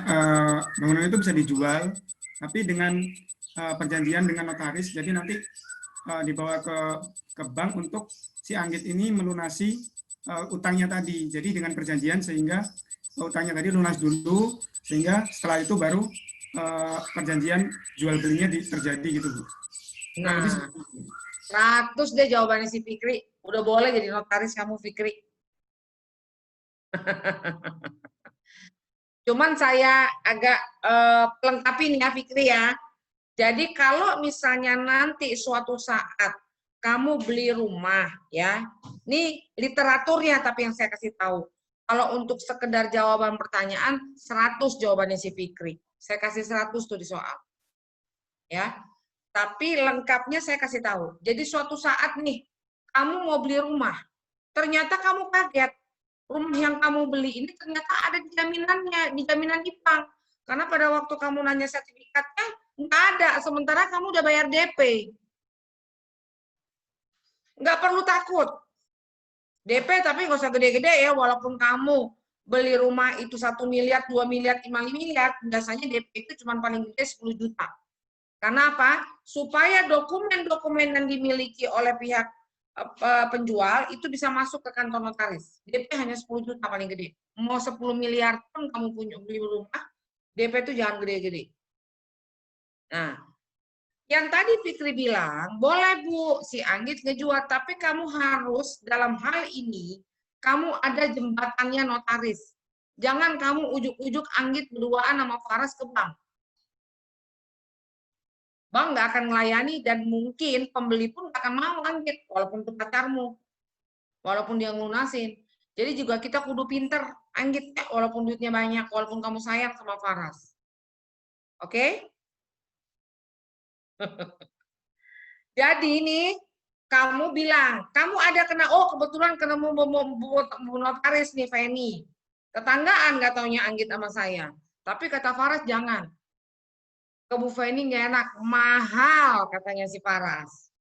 bangunan itu bisa dijual, tapi dengan perjanjian dengan notaris. Jadi nanti dibawa ke bank untuk si Anggit ini melunasi utangnya tadi. Jadi dengan perjanjian sehingga utangnya tadi lunas dulu, sehingga setelah itu baru perjanjian jual belinya terjadi gitu, Bu. Nah, 100 deh jawabannya si Fikri. Udah boleh jadi notaris kamu, Fikri. Cuman saya agak pelengkapin ya, Fikri ya. Jadi kalau misalnya nanti suatu saat kamu beli rumah ya, ini literaturnya tapi yang saya kasih tahu. Kalau untuk sekedar jawaban pertanyaan, 100 jawabannya si Fikri. Saya kasih 100 tuh di soal. Ya. Tapi lengkapnya saya kasih tahu. Jadi suatu saat nih, kamu mau beli rumah. Ternyata kamu kaget. Rumah yang kamu beli ini ternyata ada di jaminannya, di jaminan di bank. Karena pada waktu kamu nanya sertifikatnya, nggak ada. Sementara kamu udah bayar DP. Nggak perlu takut. DP tapi nggak usah gede-gede ya, walaupun kamu beli rumah itu 1 miliar, 2 miliar, 5 miliar, biasanya DP itu cuma paling gede 10 juta. Karena apa? Supaya dokumen-dokumen yang dimiliki oleh pihak penjual itu bisa masuk ke kantor notaris. DP hanya 10 juta paling gede. Mau 10 miliar pun kamu punya beli rumah, DP itu jangan gede-gede. Nah, yang tadi Fikri bilang, boleh Bu, si Anggit ngejual, tapi kamu harus dalam hal ini, kamu ada jembatannya notaris. Jangan kamu ujuk-ujuk Anggit berduaan sama Faras ke bank. Bank nggak akan melayani dan mungkin pembeli pun nggak akan mau Anggit, walaupun itu pacarmu, walaupun dia ngelunasin. Jadi juga kita kudu pinter, Anggit, walaupun duitnya banyak, walaupun kamu sayang sama Faras. Oke? Jadi ini kamu bilang, kamu ada kena, oh kebetulan kena notaris nih, Feni. Tetanggaan nggak taunya Anggit sama saya. Tapi kata Faras jangan. Ke Bu Feni nggak enak, mahal katanya si Faras.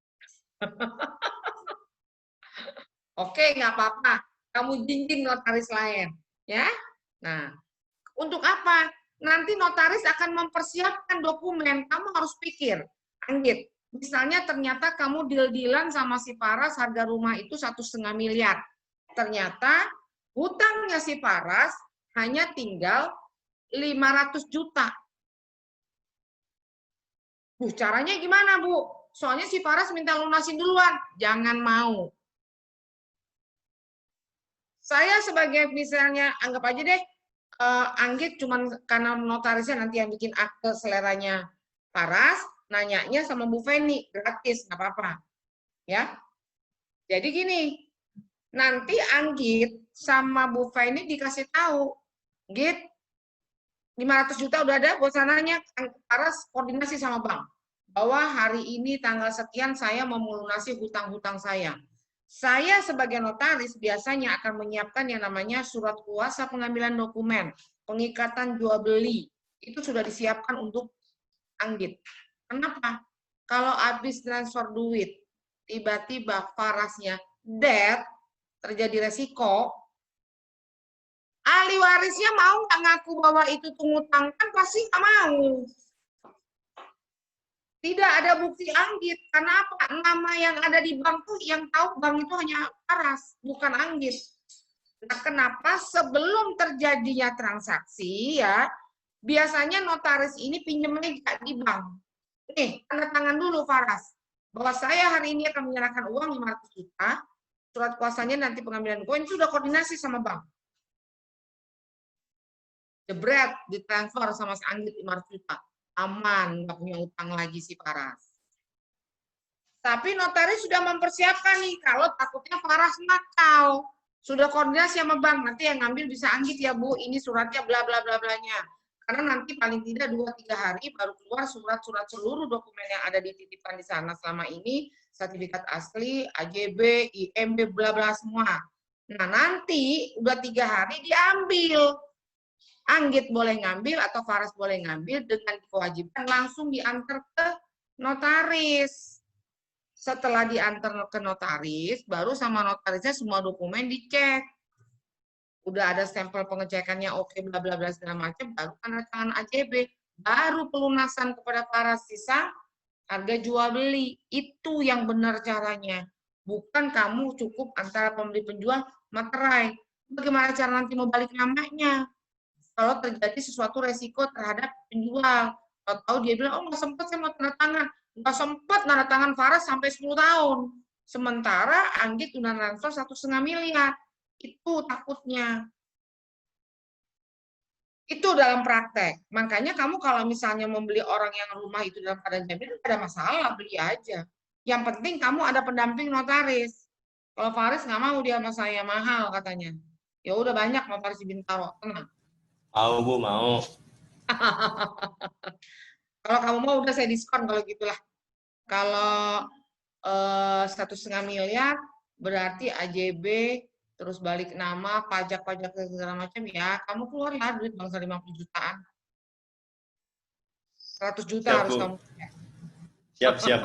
Oke, nggak apa-apa. Kamu jinjing notaris lain, ya. Nah, untuk apa? Nanti notaris akan mempersiapkan dokumen. Kamu harus pikir, Anggit. Misalnya ternyata kamu deal-dealan sama si Faras harga rumah itu 1,5 miliar. Ternyata hutangnya si Faras hanya tinggal 500 juta. Caranya gimana, Bu? Soalnya si Faras minta lunasin duluan. Jangan mau. Saya sebagai misalnya, anggap aja deh, Anggit cuman karena notarisnya nanti yang bikin akte seleranya Faras, nanyanya sama Bu Feni, gratis, nggak apa-apa. Ya. Jadi gini, nanti Anggit sama Bu Feni dikasih tahu, Git, 500 juta udah ada buat sananya, Faras koordinasi sama bank. Bahwa hari ini tanggal sekian saya mau melunasi hutang-hutang saya. Saya sebagai notaris biasanya akan menyiapkan yang namanya surat kuasa pengambilan dokumen, pengikatan jual beli. Itu sudah disiapkan untuk Anggit. Kenapa? Kalau habis transfer duit, tiba-tiba Farasnya dead, terjadi resiko, ahli warisnya mau nggak ngaku bahwa itu ngutang? Kan pasti nggak mau. Tidak ada bukti Anggit. Karena apa? Nama yang ada di bank tuh yang tahu bank itu hanya Faras, bukan Anggit. Nah, kenapa sebelum terjadinya transaksi ya, biasanya notaris ini pinjemnya di bank. Nih, tanda tangan dulu Faras. Bahwa saya hari ini akan menyerahkan uang 500 juta, surat kuasanya nanti pengambilan koin sudah koordinasi sama bank. Jebret, ditransfer sama si Anggit 500 juta. Aman, nggak punya utang lagi si Faras. Tapi notaris sudah mempersiapkan nih, kalau takutnya Faras nakal. Sudah koordinasi sama bank, nanti yang ngambil bisa Anggit ya Bu, ini suratnya bla bla bla blanya. Karena nanti paling tidak 2-3 hari baru keluar surat-surat seluruh dokumen yang ada di titipan di sana selama ini, sertifikat asli, AJB, IMB, bla bla semua. Nah nanti udah 3 hari diambil. Anggit boleh ngambil atau Faras boleh ngambil dengan kewajiban langsung diantar ke notaris. Setelah diantar ke notaris, baru sama notarisnya semua dokumen dicek. udah ada stempel pengecekannya oke, bla bla bla segala macam, baru tanda tangan AJB, baru pelunasan kepada para sisa harga jual beli. Itu yang benar caranya. Bukan kamu cukup antara pembeli penjual materai. Bagaimana cara nanti mau balik namanya? Kalau terjadi sesuatu resiko terhadap penjual. Tahu dia bilang, oh nggak sempat saya mau tanda tangan. Nggak sempat tanda tangan Faras sampai 10 tahun. Sementara Anggit udah transfer 1,5 miliar. Itu takutnya. Itu dalam praktek. Makanya kamu kalau misalnya membeli orang yang rumah itu dalam keadaan jaminan, tidak ada masalah, beli aja. Yang penting kamu ada pendamping notaris. Kalau Faris nggak mau dia sama saya, mahal katanya. Ya udah banyak notaris di Bintaro, tenang. Mau Bu, mau. Kalau kamu mau udah saya diskon kalau gitulah. Kalau 1,5 miliar berarti AJB terus balik nama, pajak-pajak segala macam ya, kamu keluarlah duit bangsa 50 jutaan. 100 juta Siap, harus Bu. kamu. Siap.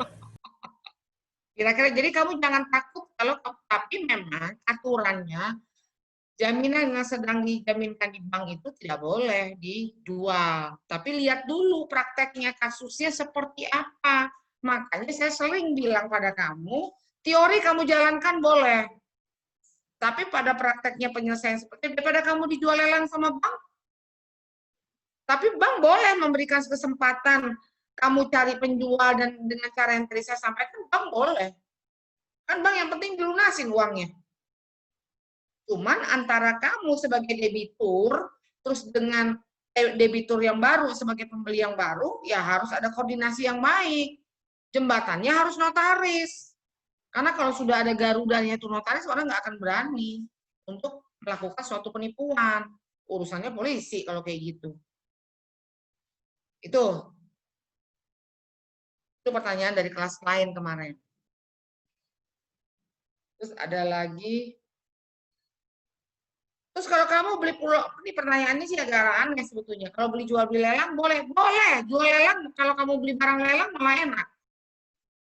Kira-kira jadi kamu jangan takut kalau, tapi memang aturannya jaminan yang sedang dijaminkan di bank itu tidak boleh dijual. Tapi lihat dulu prakteknya, kasusnya seperti apa. Makanya saya sering bilang pada kamu, teori kamu jalankan boleh. Tapi pada prakteknya penyelesaian seperti itu, daripada kamu dijual lelang sama bank, tapi bank boleh memberikan kesempatan kamu cari penjual dan dengan cara yang tadi saya sampaikan, bank boleh. Kan bank yang penting dilunasin uangnya. Cuman antara kamu sebagai debitur, terus dengan debitur yang baru sebagai pembeli yang baru, ya harus ada koordinasi yang baik. Jembatannya harus notaris. Karena kalau sudah ada garudanya itu notaris, orang nggak akan berani untuk melakukan suatu penipuan. Urusannya polisi kalau kayak gitu. Itu pertanyaan dari kelas lain kemarin. Terus ada lagi. Terus kalau kamu beli pulau, ini pertanyaannya sih agak aneh sebetulnya. Kalau beli jual beli lelang boleh, jual lelang. Kalau kamu beli barang lelang malah enak.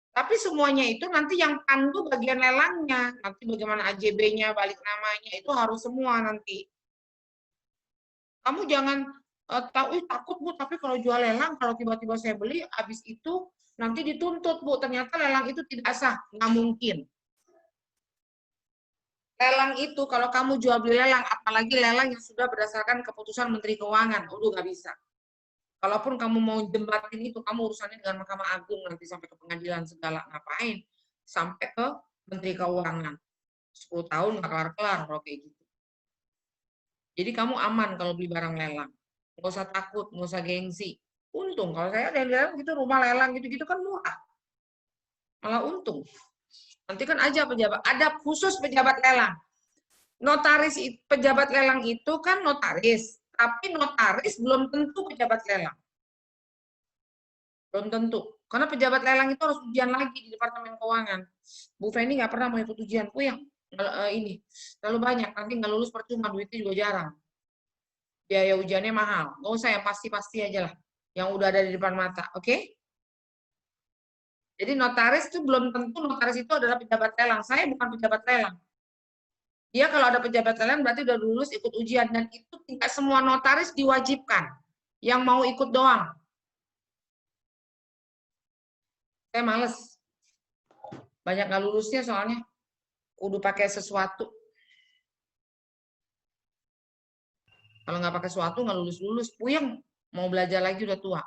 Tapi semuanya itu nanti yang pandu bagian lelangnya, nanti bagaimana AJB-nya, balik namanya, itu harus semua nanti. Kamu jangan tahu, takut Bu, tapi kalau jual lelang, kalau tiba-tiba saya beli, habis itu nanti dituntut Bu, ternyata lelang itu tidak sah, nggak mungkin. Lelang itu, kalau kamu jual beli lelang, apalagi lelang yang sudah berdasarkan keputusan Menteri Keuangan, udah nggak bisa. Kalaupun kamu mau jembatin itu, kamu urusannya dengan Mahkamah Agung nanti sampai ke pengadilan segala, ngapain? Sampai ke Menteri Keuangan. 10 tahun nggak kelar-kelar kalau kayak gitu. Jadi kamu aman kalau beli barang lelang. Nggak usah takut, nggak usah gengsi. Untung, kalau saya ada yang lelang gitu, rumah lelang gitu-gitu kan murah. Malah untung. Nanti kan aja pejabat, ada khusus pejabat lelang. Notaris, pejabat lelang itu kan notaris. Tapi notaris belum tentu pejabat lelang. Belum tentu. Karena pejabat lelang itu harus ujian lagi di Departemen Keuangan. Bu Feni nggak pernah mau ikut ujian. Puyeng, ini. Terlalu banyak, nanti nggak lulus percuma, duitnya juga jarang. Biaya ujiannya mahal. Nggak usah yang pasti-pasti aja lah. Yang udah ada di depan mata, oke? Jadi notaris itu belum tentu notaris itu adalah pejabat lelang. Saya bukan pejabat lelang. Dia kalau ada pejabat lelang berarti udah lulus ikut ujian, dan itu tidak semua notaris diwajibkan. Yang mau ikut doang. Saya males. Banyak nggak lulusnya soalnya. Kudu pakai sesuatu. Kalau nggak pakai sesuatu nggak lulus-lulus, puyeng. Mau belajar lagi udah tua.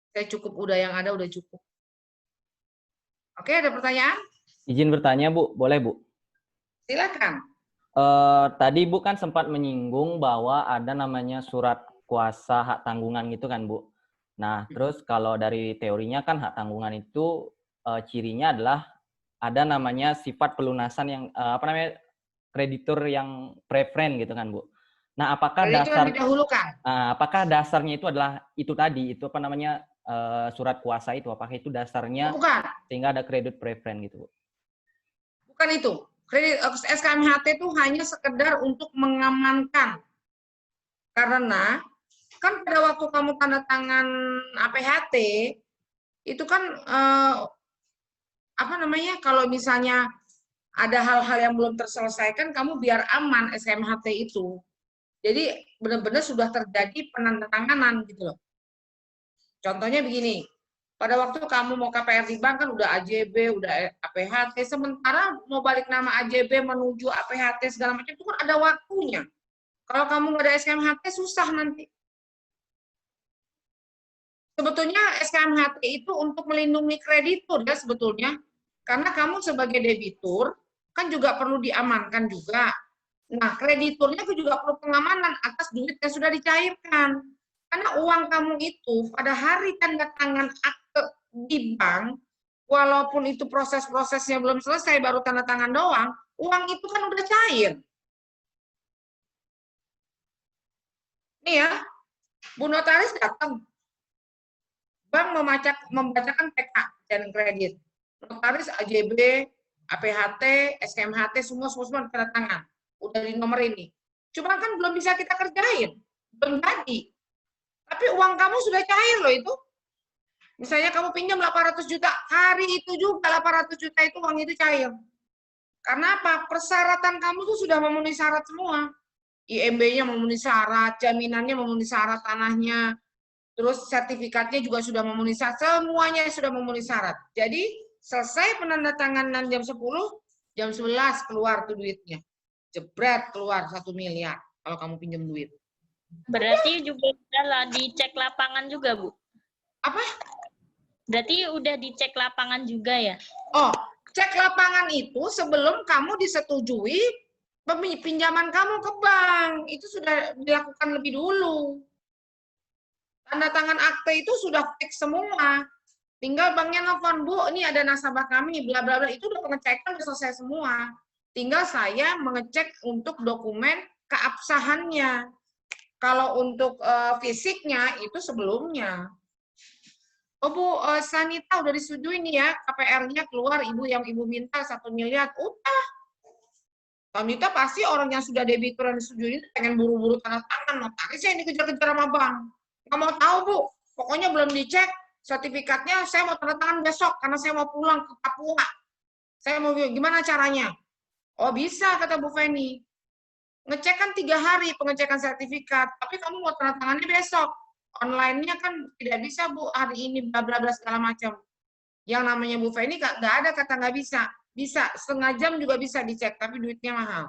Saya cukup, udah yang ada udah cukup. Oke, ada pertanyaan? Izin bertanya, Bu. Boleh, Bu? Silakan. Tadi Bu kan sempat menyinggung bahwa ada namanya surat kuasa hak tanggungan gitu kan, Bu. Nah, terus kalau dari teorinya kan hak tanggungan itu cirinya adalah ada namanya sifat pelunasan yang kreditur yang preferen gitu kan, Bu. Nah, apakah apakah dasarnya itu adalah itu tadi, itu apa namanya surat kuasa itu, apakah itu dasarnya sehingga ada kredit preferen gitu, Bu? Bukan itu. Kredit SKMHT itu hanya sekedar untuk mengamankan. Karena kan pada waktu kamu tanda tangan APHT itu kan kalau misalnya ada hal-hal yang belum terselesaikan, kamu biar aman SKMHT itu. Jadi benar-benar sudah terjadi penandatanganan gitu loh. Contohnya begini, pada waktu kamu mau KPR di bank kan udah AJB, udah APHT, sementara mau balik nama AJB menuju APHT segala macam itu kan ada waktunya. Kalau kamu nggak ada SKMHT susah nanti. Sebetulnya SKMHT itu untuk melindungi kreditur ya sebetulnya. Karena kamu sebagai debitur kan juga perlu diamankan juga. Nah, krediturnya itu juga perlu pengamanan atas duit yang sudah dicairkan. Karena uang kamu itu pada hari tanda tangan akte di bank, walaupun itu proses-prosesnya belum selesai, baru tanda tangan doang, uang itu kan udah cair. Nih ya, Bu Notaris datang. Bank membacakan PK dan kredit. Notaris AJB, APHT, SKMHT, semua tanda tangan. Udah di nomor ini. Cuma kan belum bisa kita kerjain. Belum jadi. Tapi uang kamu sudah cair loh itu. Misalnya kamu pinjam 800 juta, hari itu juga 800 juta itu uang itu cair. Karena apa? Persyaratan kamu tuh sudah memenuhi syarat semua. IMB-nya memenuhi syarat, jaminannya memenuhi syarat tanahnya, terus sertifikatnya juga sudah memenuhi syarat, semuanya sudah memenuhi syarat. Jadi selesai penandatanganan jam 10, jam 11 keluar tuh duitnya. Jebret keluar 1 miliar kalau kamu pinjam duit. Berarti juga udah dicek lapangan juga, Bu? Apa? Berarti udah dicek lapangan juga ya? Oh, cek lapangan itu sebelum kamu disetujui pinjaman kamu ke bank. Itu sudah dilakukan lebih dulu. Tanda tangan akte itu sudah fix semua. Tinggal banknya nelfon, Bu, ini ada nasabah kami, bla bla bla. Itu udah pengecekan, udah selesai semua. Tinggal saya mengecek untuk dokumen keabsahannya. Kalau untuk fisiknya itu sebelumnya. Oh Bu, Sanita udah disetujui nih ya, KPR-nya keluar, Ibu yang Ibu minta 1 miliar. Udah. Sanita pasti orang yang sudah debitur yang disetujui itu pengen buru-buru tanda tangan. Notaris yang dikejar-kejar sama bank. Nggak mau tahu Bu, pokoknya belum dicek. Sertifikatnya saya mau tanda tangan besok karena saya mau pulang ke Papua. Saya mau gimana caranya? Oh bisa, kata Bu Feni. Ngecek kan 3 hari pengecekan sertifikat, tapi kamu mau tanda tangannya besok. Online-nya kan tidak bisa Bu, hari ini bla bla bla segala macam. Yang namanya Bu Feni nggak ada kata nggak bisa. Bisa, setengah jam juga bisa dicek, tapi duitnya mahal.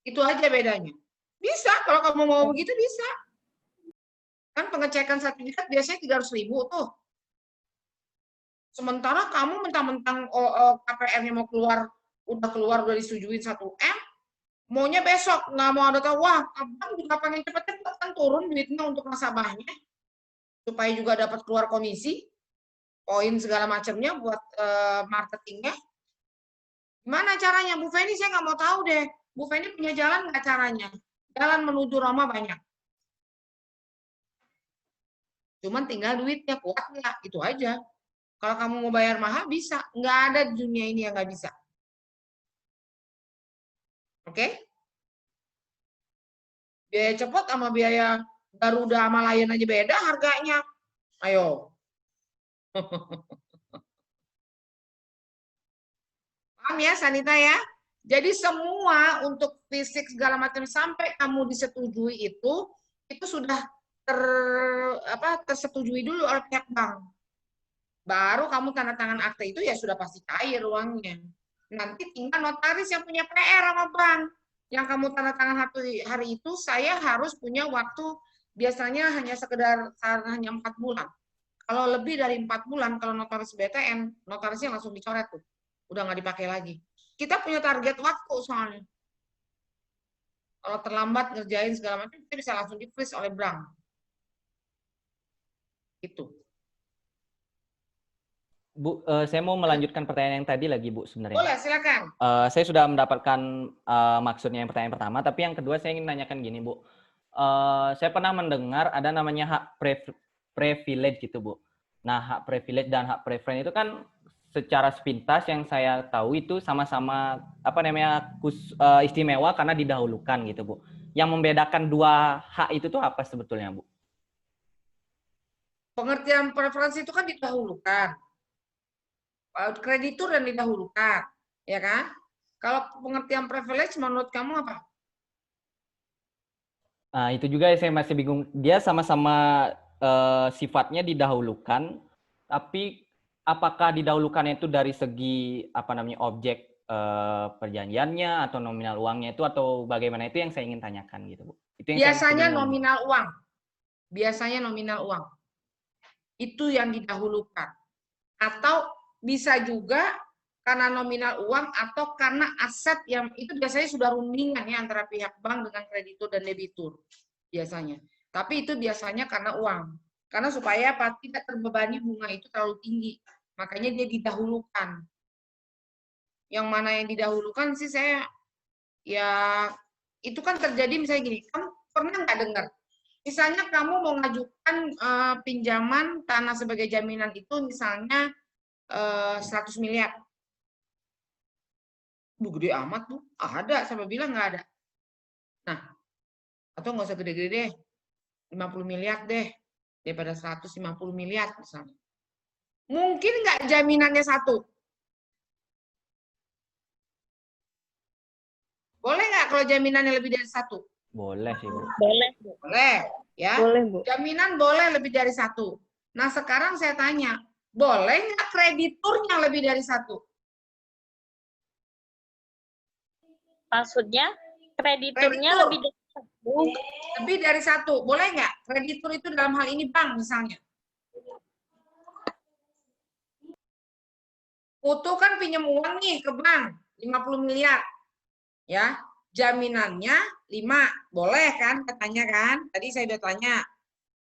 Itu aja bedanya. Bisa, kalau kamu mau begitu bisa. Kan pengecekan sertifikat biasanya 300.000 tuh. Sementara kamu mentang-mentang KPR-nya mau keluar, udah disetujuin 1M, maunya besok, nggak mau ada tahu, wah, abang juga pengen cepet-cepet kan turun duitnya untuk nasabahnya, supaya juga dapat keluar komisi, poin segala macamnya buat marketingnya. Gimana caranya? Bu Feni saya nggak mau tahu deh. Bu Feni punya jalan nggak caranya? Jalan menuju Roma banyak. Cuman tinggal duitnya kuat nggak, itu aja. Kalau kamu mau bayar mahal bisa, nggak ada di dunia ini yang nggak bisa. Oke? Biaya cepot sama biaya Garuda sama Lion aja beda harganya. Ayo. Paham ya Sanita ya? Jadi semua untuk fisik segala macam sampai kamu disetujui itu sudah tersetujui dulu oleh pihak bank. Baru kamu tanda tangan akte itu ya sudah pasti cair uangnya. Nanti tinggal notaris yang punya PR sama bank. Yang kamu tanda tangan hari itu, saya harus punya waktu biasanya hanya sekedar hanya 4 bulan. Kalau lebih dari 4 bulan, kalau notaris BTN, notarisnya langsung dicoret tuh. Udah nggak dipakai lagi. Kita punya target waktu soalnya. Kalau terlambat ngerjain segala macam, kita bisa langsung di-freeze oleh bank. Itu. Bu, saya mau melanjutkan pertanyaan yang tadi lagi, Bu, sebenarnya. Boleh, silakan. Saya sudah mendapatkan maksudnya yang pertanyaan pertama, tapi yang kedua saya ingin nanyakan gini, Bu. Saya pernah mendengar ada namanya hak privilege gitu, Bu. Nah, hak privilege dan hak preference itu kan secara sepintas yang saya tahu itu sama-sama istimewa karena didahulukan gitu, Bu. Yang membedakan dua hak itu tuh apa sebetulnya, Bu? Pengertian preferensi itu kan didahulukan. kreditur dan didahulukan, ya kan? Kalau pengertian privilege menurut kamu apa? Nah, itu juga saya masih bingung. Dia sama-sama sifatnya didahulukan, tapi apakah didahulukannya itu dari segi apa namanya objek perjanjiannya atau nominal uangnya itu atau bagaimana, itu yang saya ingin tanyakan gitu, Bu. Itu yang saya masih Biasanya bingung. nominal uang. Biasanya nominal uang. Itu yang didahulukan. Atau bisa juga karena nominal uang atau karena aset yang itu biasanya sudah rundingan ya antara pihak bank dengan kreditur dan debitur biasanya. Tapi itu biasanya karena uang. Karena supaya apa? Tidak terbebani bunga itu terlalu tinggi. Makanya dia didahulukan. Yang mana yang didahulukan sih saya ya itu kan terjadi misalnya gini, kamu pernah nggak dengar? Misalnya kamu mau mengajukan pinjaman tanah sebagai jaminan itu misalnya 100 miliar. Bu, gede amat, Bu. Ada, siapa bilang nggak ada. Nah, atau nggak usah gede-gede deh. 50 miliar deh. Daripada 150 miliar misalnya. Mungkin nggak jaminannya satu? Boleh nggak kalau jaminannya lebih dari satu? Boleh sih, Bu. Boleh, Bu. Boleh, ya. Boleh, Bu. Jaminan boleh lebih dari satu. Nah, sekarang saya tanya, boleh nggak krediturnya lebih dari satu? Maksudnya krediturnya Kreditur. lebih dari satu. Lebih dari satu. Boleh nggak? Kreditur itu dalam hal ini bank misalnya. Putu kan pinjam uang nih ke bank, 50 miliar. Ya, jaminannya 5. Boleh kan katanya kan? Tadi saya udah tanya.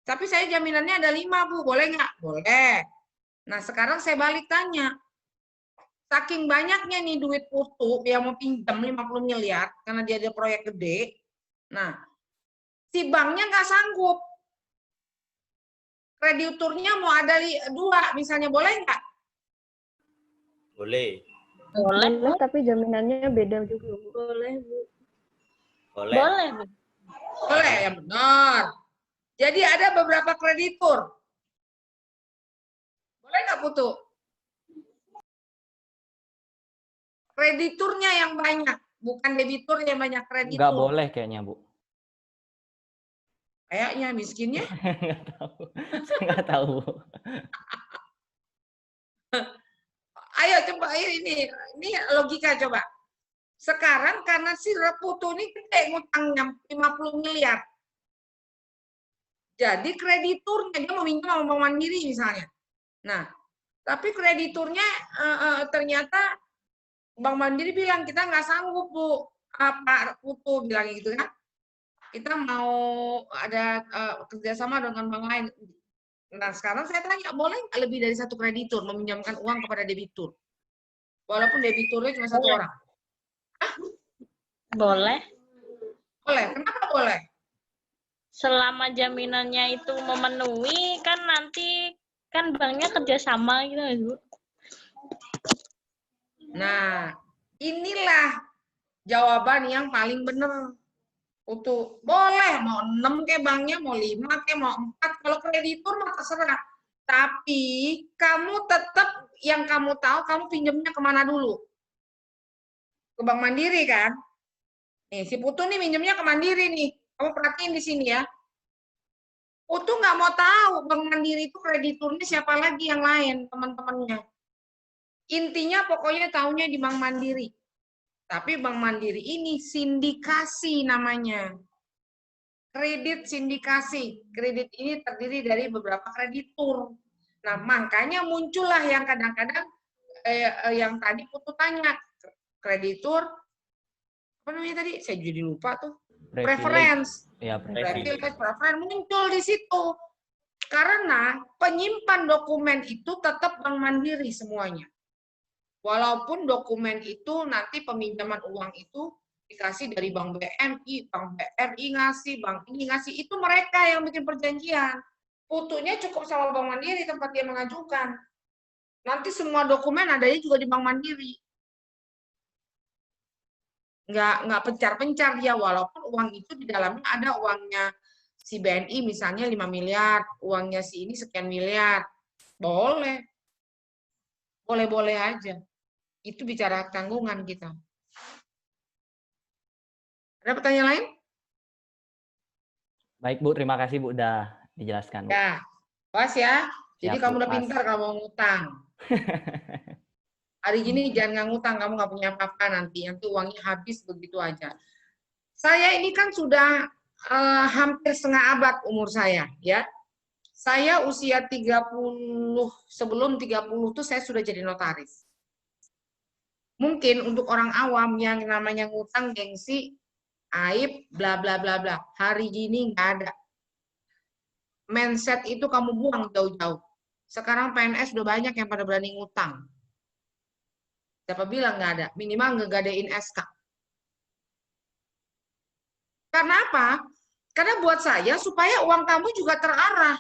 Tapi saya jaminannya ada 5, Bu. Boleh nggak? Boleh. Nah, sekarang saya balik tanya. Saking banyaknya nih duit Putu yang mau pinjam 50 miliar karena dia ada proyek gede. Nah, si banknya nggak sanggup. Krediturnya mau ada 2, misalnya boleh nggak? Boleh. Boleh, Bu. Tapi jaminannya beda juga, Bu. Boleh, Bu. Boleh. Boleh, Bu. Boleh, ya benar. Jadi ada beberapa kreditur. Boleh nggak, Putu? Krediturnya yang banyak, bukan debitur yang banyak kreditur. Nggak boleh kayaknya, Bu. Kayaknya miskinnya. Nggak tahu. Saya nggak tahu, Bu. Ayo coba ini logika coba. Sekarang karena si Putu ini gede ngutangnya 50 miliar. Jadi krediturnya dia mau minjem sama Bank Mandiri misalnya. Nah, tapi krediturnya ternyata Bank Mandiri bilang kita nggak sanggup, Bu. Pak Putu bilang gitu kan. Kita mau ada kerjasama dengan bank lain. Nah, sekarang saya tanya, boleh nggak lebih dari satu kreditur meminjamkan uang kepada debitur? Walaupun debiturnya cuma satu orang. Boleh. Boleh. Kenapa boleh? Selama jaminannya itu memenuhi, kan nanti kan banknya kerjasama gitu, Bu. Nah, inilah jawaban yang paling benar. Untuk boleh mau 6 ke banknya, mau 5 ke mau 4, kalau kreditur mah terserah. Tapi kamu tetap yang kamu tahu kamu pinjamnya kemana dulu? Ke Bank Mandiri kan? Nih, si Putu nih pinjamnya ke Mandiri nih. Kamu perhatiin di sini ya. Putu nggak mau tahu Bank Mandiri itu krediturnya siapa lagi yang lain, teman-temannya. Intinya pokoknya tahunya di Bank Mandiri. Tapi Bank Mandiri ini sindikasi namanya. Kredit sindikasi. Kredit ini terdiri dari beberapa kreditur. Nah, makanya muncullah yang kadang-kadang yang tadi Putu tanya. Kreditur, apa namanya tadi? Saya jadi lupa tuh. Preference. Ya, Privilege, preference muncul di situ. Karena penyimpan dokumen itu tetap Bank Mandiri semuanya. Walaupun dokumen itu nanti peminjaman uang itu dikasih dari Bank BNI, Bank BRI ngasih, Bank ini ngasih, itu mereka yang bikin perjanjian. Putunya cukup sama Bank Mandiri tempat dia mengajukan. Nanti semua dokumen adanya juga di Bank Mandiri. Nggak pencar-pencar dia, walaupun uang itu di dalamnya ada uangnya si BNI misalnya 5 miliar, uangnya si ini sekian miliar. Boleh. Boleh-boleh aja. Itu bicara hak tanggungan kita. Ada pertanyaan lain? Baik Bu, terima kasih Bu udah dijelaskan Bu. Ya, pas ya. Jadi Siap, kamu Bu, udah pas. pintar kalau mau ngutang. Hari gini jangan nggak ngutang, kamu nggak punya apa-apa nanti uangnya habis begitu aja. Saya ini kan sudah hampir setengah abad umur saya, ya. Saya usia 30, sebelum 30 tuh saya sudah jadi notaris. Mungkin untuk orang awam yang namanya ngutang gengsi, aib, bla bla bla bla. Hari gini nggak ada. Mindset itu kamu buang jauh-jauh. Sekarang PNS udah banyak yang pada berani ngutang. Siapa bilang nggak ada? Minimal ngegadein SK. Karena apa? Karena buat saya supaya uang kamu juga terarah.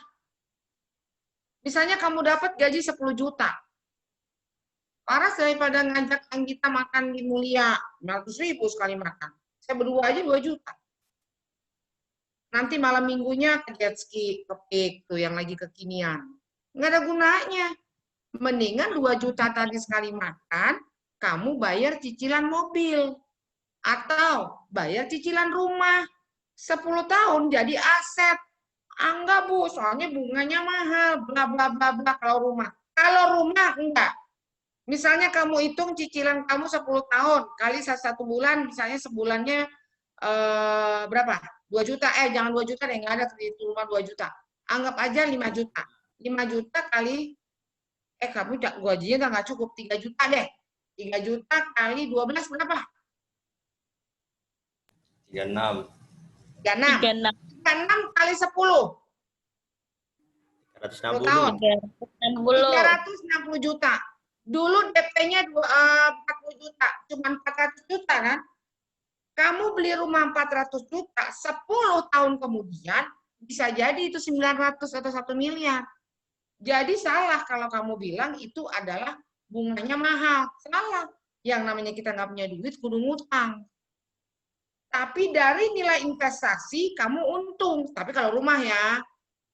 Misalnya kamu dapat gaji 10 juta. Paras daripada ngajak kita makan di Mulia, 500.000 sekali makan. Saya berdua aja 2 juta. Nanti malam minggunya ke jet ski, ke pik, tuh yang lagi kekinian. Nggak ada gunanya. Mendingan 2 juta tadi sekali makan, kamu bayar cicilan mobil. Atau bayar cicilan rumah. 10 tahun jadi aset. Enggak Bu, soalnya bunganya mahal, bla bla bla bla kalau rumah. Kalau rumah enggak. Misalnya kamu hitung cicilan kamu 10 tahun kali 1 bulan, misalnya sebulannya berapa? 2 juta, jangan 2 juta deh, enggak ada kredit rumah 2 juta. Anggap aja 5 juta. 5 juta kali, kamu gajinya nggak cukup, 3 juta deh. 3 juta kali 12 berapa? 36. 36. 36 kali 10. 10 tahun. 360 juta. Dulu DP-nya 40 juta. Cuma 400 juta kan? Kamu beli rumah 400 juta, 10 tahun kemudian bisa jadi itu 900 atau 1 miliar. Jadi salah kalau kamu bilang itu adalah bunganya mahal. Salah. Yang namanya kita nggak punya duit, kudu ngutang. Tapi dari nilai investasi kamu untung. Tapi kalau rumah ya,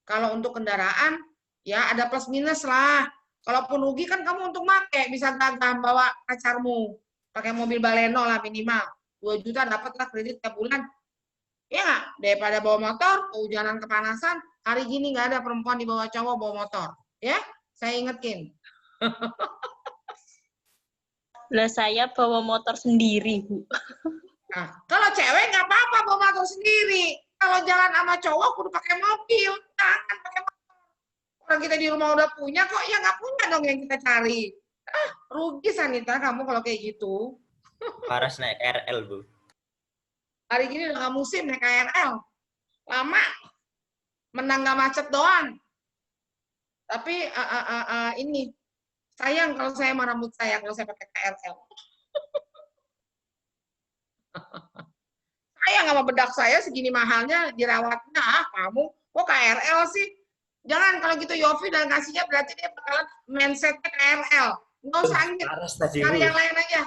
kalau untuk kendaraan ya ada plus minus lah. Kalaupun rugi kan kamu untung make, bisa gagah bawa pacarmu. Pakai mobil Baleno lah minimal. 2 juta dapatlah kredit tiap bulan. Ya nggak? Daripada bawa motor, kehujanan kepanasan, hari gini nggak ada perempuan dibawa cowok bawa motor. Ya, saya ingetin. Lah saya bawa motor sendiri, Bu. Nah, kalau cewek nggak apa-apa bawa motor sendiri. Kalau jalan sama cowok kudu pakai mobil, jangan pakai motor. Orang kita di rumah udah punya kok, ya nggak punya dong yang kita cari. Rugi Sanita kamu kalau kayak gitu. Paras naik RL, Bu. Hari gini udah nggak musim naik KRL. Lama, menang nggak macet doang. Tapi ini, sayang kalau saya mau rambut saya kalau saya pakai KRL. Sayang sama bedak saya segini mahalnya dirawatnya, kamu kok KRL sih? Jangan kalau gitu Yofi dan kasihnya berarti dia bakalan mindsetnya KRL. Nggak usah angin, cari yang lain aja.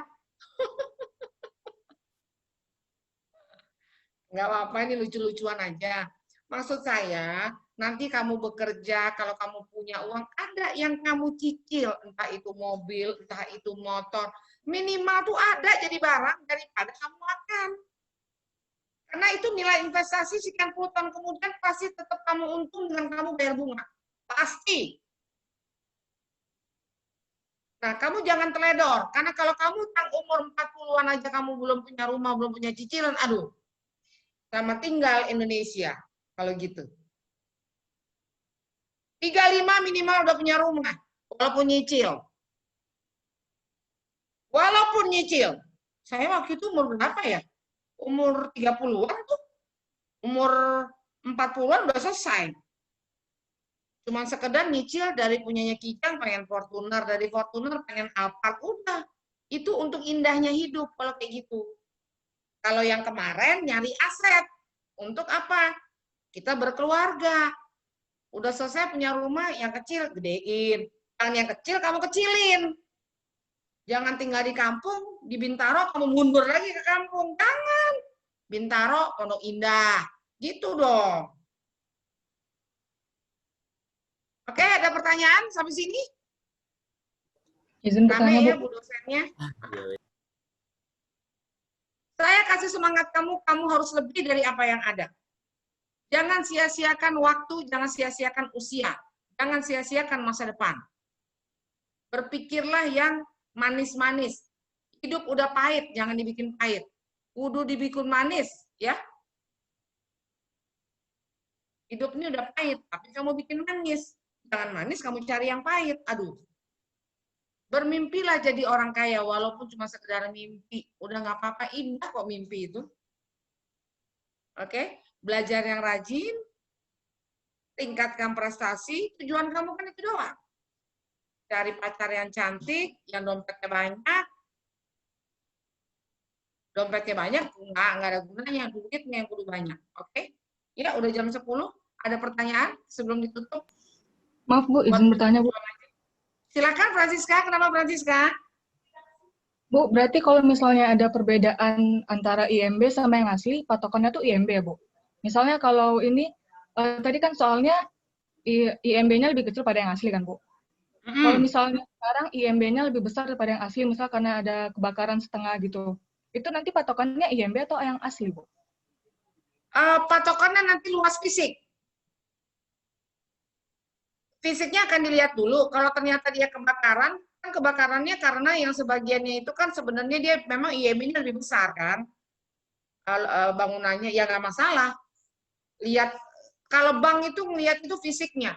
Nggak apa-apa, ini lucu-lucuan aja. Maksud saya, nanti kamu bekerja, kalau kamu punya uang, ada yang kamu cicil. Entah itu mobil, entah itu motor. Minimal tuh ada jadi barang daripada kamu makan. Karena itu nilai investasi sekian puluh tahun kemudian pasti tetap kamu untung dengan kamu bayar bunga. Pasti. Nah, kamu jangan teledor. Karena kalau kamu tang umur 40-an aja kamu belum punya rumah, belum punya cicilan, aduh. Sama tinggal Indonesia. Kalau gitu. 35 minimal udah punya rumah. Walaupun nyicil. Walaupun nyicil. Saya waktu itu umur berapa ya? Umur 30-an tuh. Umur 40-an udah selesai. Cuman sekedar nyicil dari punyanya Kijang pengen Fortuner, dari Fortuner pengen Alphard, udah. Itu untuk indahnya hidup kalau kayak gitu. Kalau yang kemarin nyari aset. Untuk apa? Kita berkeluarga. Udah selesai punya rumah, yang kecil gedein. Yang kecil kamu kecilin. Jangan tinggal di kampung, di Bintaro kamu mundur lagi ke kampung. Jangan. Bintaro, Pondok Indah. Gitu dong. Oke, ada pertanyaan sampai sini? Izin Rame bertanya, ya Bu. Bu dosennya. Iya. Saya kasih semangat kamu, kamu harus lebih dari apa yang ada. Jangan sia-siakan waktu, jangan sia-siakan usia. Jangan sia-siakan masa depan. Berpikirlah yang manis-manis. Hidup udah pahit, jangan dibikin pahit. Kudu dibikin manis, ya. Hidup ini udah pahit, tapi kamu bikin manis. Jangan manis, kamu cari yang pahit. Aduh. Bermimpilah jadi orang kaya, walaupun cuma sekedar mimpi. Udah nggak apa-apa, indah kok mimpi itu. Oke? Belajar yang rajin, tingkatkan prestasi, tujuan kamu kan itu doang. Cari pacar yang cantik, yang dompetnya banyak. Dompetnya banyak, nggak ada gunanya, duitnya yang kudu banyak. Oke? Ya, udah jam 10. Ada pertanyaan sebelum ditutup? Maaf, Bu, izin bertanya, Bu. Silakan Francisca, kenapa Francisca? Bu, berarti kalau misalnya ada perbedaan antara IMB sama yang asli, patokannya tuh IMB ya, Bu? Misalnya kalau ini, tadi kan soalnya IMB-nya lebih kecil pada yang asli kan, Bu? Kalau misalnya sekarang IMB-nya lebih besar daripada yang asli, misal karena ada kebakaran setengah gitu, itu nanti patokannya IMB atau yang asli, Bu? Patokannya nanti luas fisik. Fisiknya akan dilihat dulu. Kalau ternyata dia kebakaran, kan kebakarannya karena yang sebagiannya itu kan sebenarnya dia memang IMB-nya lebih besar kan. Bangunannya ya nggak masalah. Lihat, kalau bank itu ngelihat itu fisiknya.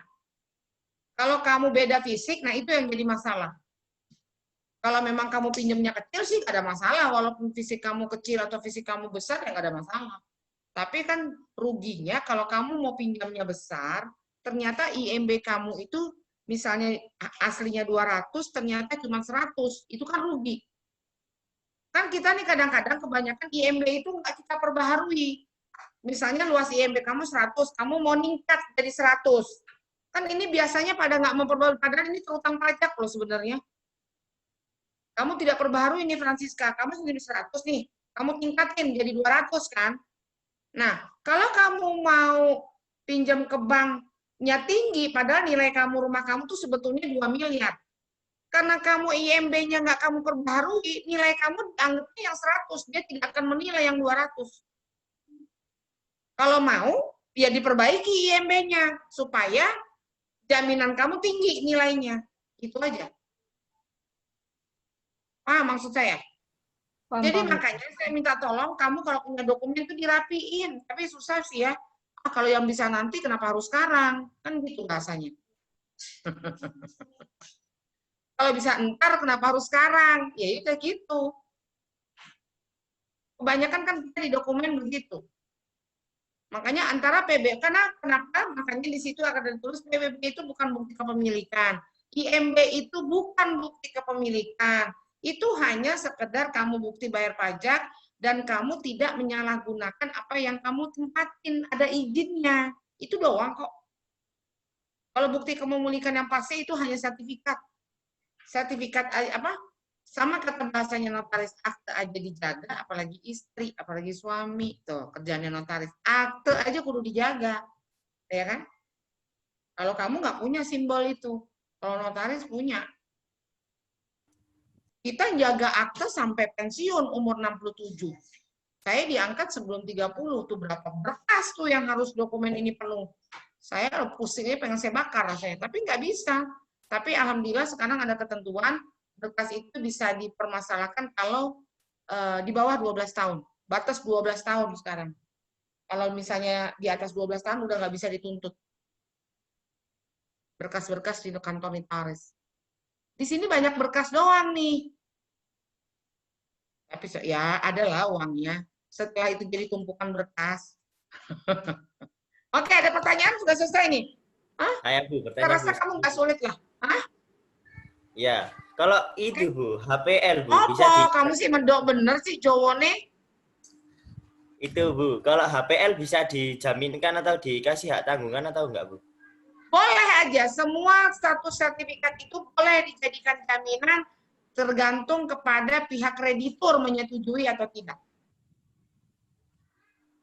Kalau kamu beda fisik, nah itu yang jadi masalah. Kalau memang kamu pinjamnya kecil sih nggak ada masalah. Walaupun fisik kamu kecil atau fisik kamu besar ya nggak ada masalah. Tapi kan ruginya kalau kamu mau pinjamnya besar, ternyata IMB kamu itu misalnya aslinya 200, ternyata cuma 100. Itu kan rugi. Kan kita nih kadang-kadang kebanyakan IMB itu nggak kita perbaharui. Misalnya luas IMB kamu 100, kamu mau ningkat jadi 100. Kan ini biasanya pada nggak memperbarui, padahal ini terutang pajak loh sebenarnya. Kamu tidak perbaharui ini Francisca, kamu sendiri 100 nih, kamu tingkatin jadi 200 kan. Nah, kalau kamu mau pinjam ke banknya tinggi, padahal nilai kamu rumah kamu tuh sebetulnya 2 miliar. Karena kamu IMB-nya nggak kamu perbaharui, nilai kamu dianggapnya yang 100, dia tidak akan menilai yang 200. Kalau mau, ya diperbaiki IMB-nya, supaya jaminan kamu tinggi nilainya. Itu aja. Maksud saya? Jadi makanya saya minta tolong kamu kalau punya dokumen itu dirapiin. Tapi susah sih ya. Kalau yang bisa nanti kenapa harus sekarang? Kan gitu rasanya. Kalau bisa entar kenapa harus sekarang? Ya itu gitu. Kebanyakan kan kita di dokumen begitu. Makanya antara PB, kenapa? Makanya di situ akan ditulis PBB itu bukan bukti kepemilikan. IMB itu bukan bukti kepemilikan. Itu hanya sekedar kamu bukti bayar pajak dan kamu tidak menyalahgunakan apa yang kamu tempatin, ada izinnya. Itu doang kok. Kalau bukti kepemilikan yang pasti itu hanya sertifikat. Sertifikat apa? Sama kata bahasanya notaris, akte aja dijaga, apalagi istri, apalagi suami. Tuh, kerjaannya notaris. Akte aja kudu dijaga. Ya kan? Kalau kamu nggak punya simbol itu. Kalau notaris punya. Kita jaga akte sampai pensiun umur 67. Saya diangkat sebelum 30, tuh berapa berkas tuh yang harus dokumen ini penuh. Saya pusingnya pengen saya bakar rasanya, tapi nggak bisa. Tapi alhamdulillah sekarang ada ketentuan, berkas itu bisa dipermasalahkan kalau di bawah 12 tahun. Batas 12 tahun sekarang. Kalau misalnya di atas 12 tahun udah nggak bisa dituntut. Berkas-berkas di kantor notaris. Di sini banyak berkas doang nih. Tapi ya adalah uangnya. Setelah itu jadi tumpukan berkas. Oke, ada pertanyaan? Sudah selesai nih. Hah? Saya Bu, Saya bertanya rasa Bu. kamu nggak sulit lah. Hah? Ya, kalau itu Bu, HPL Bu, bisa Apa? di Kamu sih mendok bener sih Jowone. itu Bu, kalau HPL bisa dijaminkan atau dikasih hak tanggungan atau enggak Bu? Boleh aja. Semua status sertifikat itu boleh dijadikan jaminan tergantung kepada pihak kreditur menyetujui atau tidak.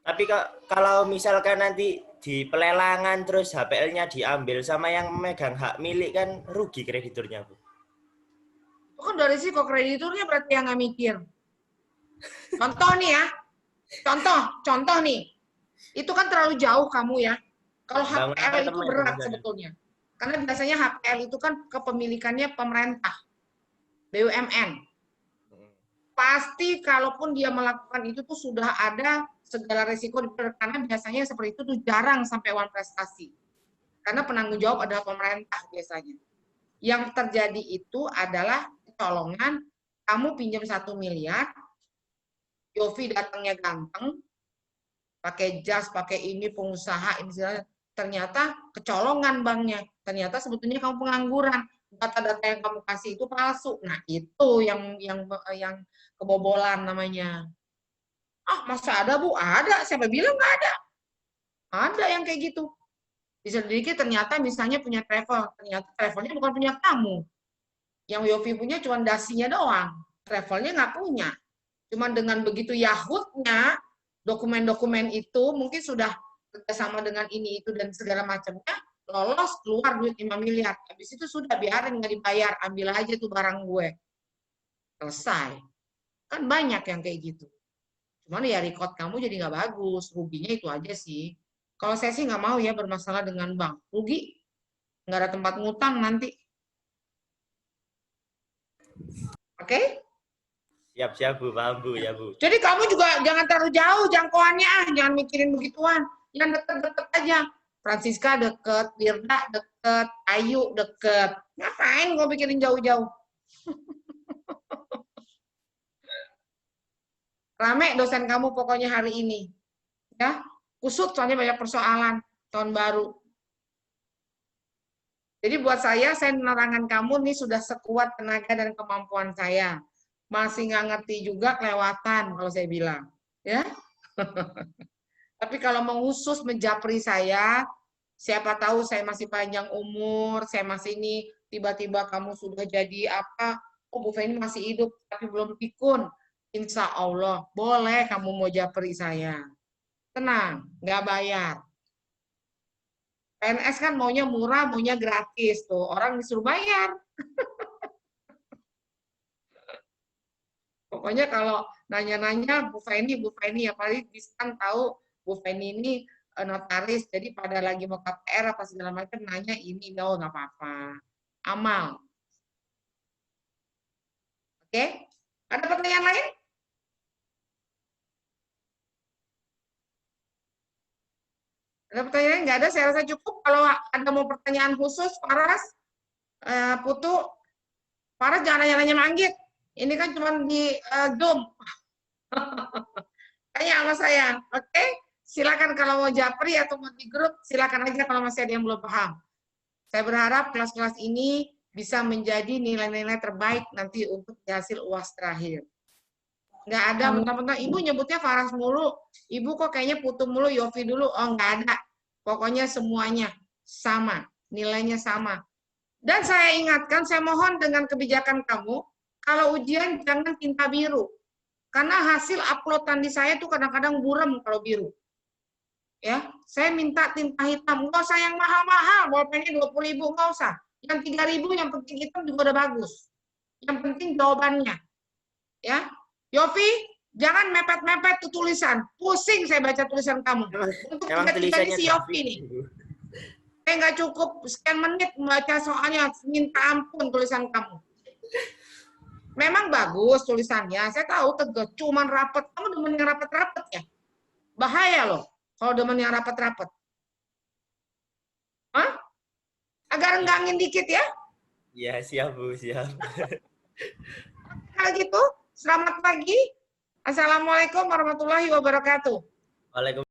Tapi kalau misalkan nanti di pelelangan terus HPL-nya diambil sama yang memegang hak milik kan rugi krediturnya Bu. Kan dari risiko krediturnya berarti yang nggak mikir. Contoh nih ya, contoh nih, itu kan terlalu jauh kamu ya. Kalau Bangun HPL itu apartemen berat misalnya. sebetulnya. Karena biasanya HPL itu kan kepemilikannya pemerintah, BUMN. Pasti kalaupun dia melakukan itu tuh sudah ada segala risiko, karena biasanya seperti itu tuh jarang sampai one prestasi. Karena penanggung jawab adalah pemerintah biasanya. Yang terjadi itu adalah kecolongan, kamu pinjam 1 miliar, Yofi datangnya ganteng, pakai jas, pakai ini, pengusaha, ini ternyata kecolongan banknya. Ternyata sebetulnya kamu pengangguran. Data-data yang kamu kasih itu palsu. Nah, itu yang kebobolan namanya. Ah, masa ada, Bu? Ada. Siapa bilang nggak ada? Ada yang kayak gitu. Diselidiki ternyata misalnya punya travel. Ternyata travelnya bukan punya kamu. Yang Yofi punya cuma dasinya doang. Travelnya nggak punya. Cuma dengan begitu Yahoo-nya, dokumen-dokumen itu mungkin sudah bekerjasama dengan ini, itu, dan segala macamnya, lolos, keluar duit 5 miliar. Habis itu sudah, biarin nggak dibayar, ambil aja tuh barang gue. Selesai. Kan banyak yang kayak gitu. Cuman ya record kamu jadi nggak bagus, ruginya itu aja sih. Kalau saya sih nggak mau ya bermasalah dengan bank. Rugi, nggak ada tempat ngutang nanti. Oke? Siap Bu, paham Bu ya Bu. Jadi kamu juga jangan terlalu jauh jangkauannya, jangan mikirin begituan. Yang deket-deket aja. Francisca deket, Dirda deket, Ayu deket. Ngapain gue pikirin jauh-jauh? Rame dosen kamu pokoknya hari ini. Ya, kusut soalnya banyak persoalan tahun baru. Jadi buat saya menerangkan kamu nih sudah sekuat tenaga dan kemampuan saya. Masih nggak ngerti juga kelewatan kalau saya bilang. Ya. Tapi kalau mau khusus menjapri saya, siapa tahu saya masih panjang umur, saya masih ini, tiba-tiba kamu sudah jadi apa, oh Bu Feni masih hidup, tapi belum pikun. Insya Allah, boleh kamu mau japri saya. Tenang, nggak bayar. PNS kan maunya murah, maunya gratis. Tuh, orang disuruh bayar. Pokoknya kalau nanya-nanya Bu Feni ya paling kan tahu Bu Feni ini notaris, jadi pada lagi mau KPR apa segala macam nanya ini, no, nggak apa-apa. Amal. Oke? Ada pertanyaan lain? Ada pertanyaan? Nggak ada, saya rasa cukup. Kalau ada mau pertanyaan khusus, Paras, Putu, Paras jangan nanya-nanya manggit. Ini kan cuma di Zoom. Tanya sama saya, oke? Silakan kalau mau japri atau mau di grup, silakan aja kalau masih ada yang belum paham. Saya berharap kelas-kelas ini bisa menjadi nilai-nilai terbaik nanti untuk hasil UAS terakhir. Nggak ada mentang-mentang Ibu nyebutnya Faras mulu, Ibu kok kayaknya Putu mulu, Yofi dulu. Oh, nggak ada. Pokoknya semuanya sama, nilainya sama. Dan saya ingatkan, saya mohon dengan kebijakan kamu, kalau ujian jangan tinta biru. Karena hasil uploadan di saya tuh kadang-kadang buram kalau biru. Ya, saya minta tinta hitam. Nggak usah yang mahal-mahal, bolpennya 20.000, nggak usah. Yang 3.000, yang penting hitam juga udah bagus. Yang penting jawabannya. Ya, Yofi, jangan mepet-mepet tuh tulisan. Pusing saya baca tulisan kamu. Untuk tiga-tiga ini si Yofi nih. Saya nggak cukup sekian menit membaca soalnya, minta ampun tulisan kamu. Memang bagus tulisannya, saya tahu tegas, cuman rapet. Kamu demen yang rapet-rapet ya? Bahaya loh, kalau demen yang rapet-rapet. Hah? Agak renggangin dikit ya? Ya, siap Bu, siap. Kalau gitu, selamat pagi. Assalamualaikum warahmatullahi wabarakatuh. Waalaikumsalam.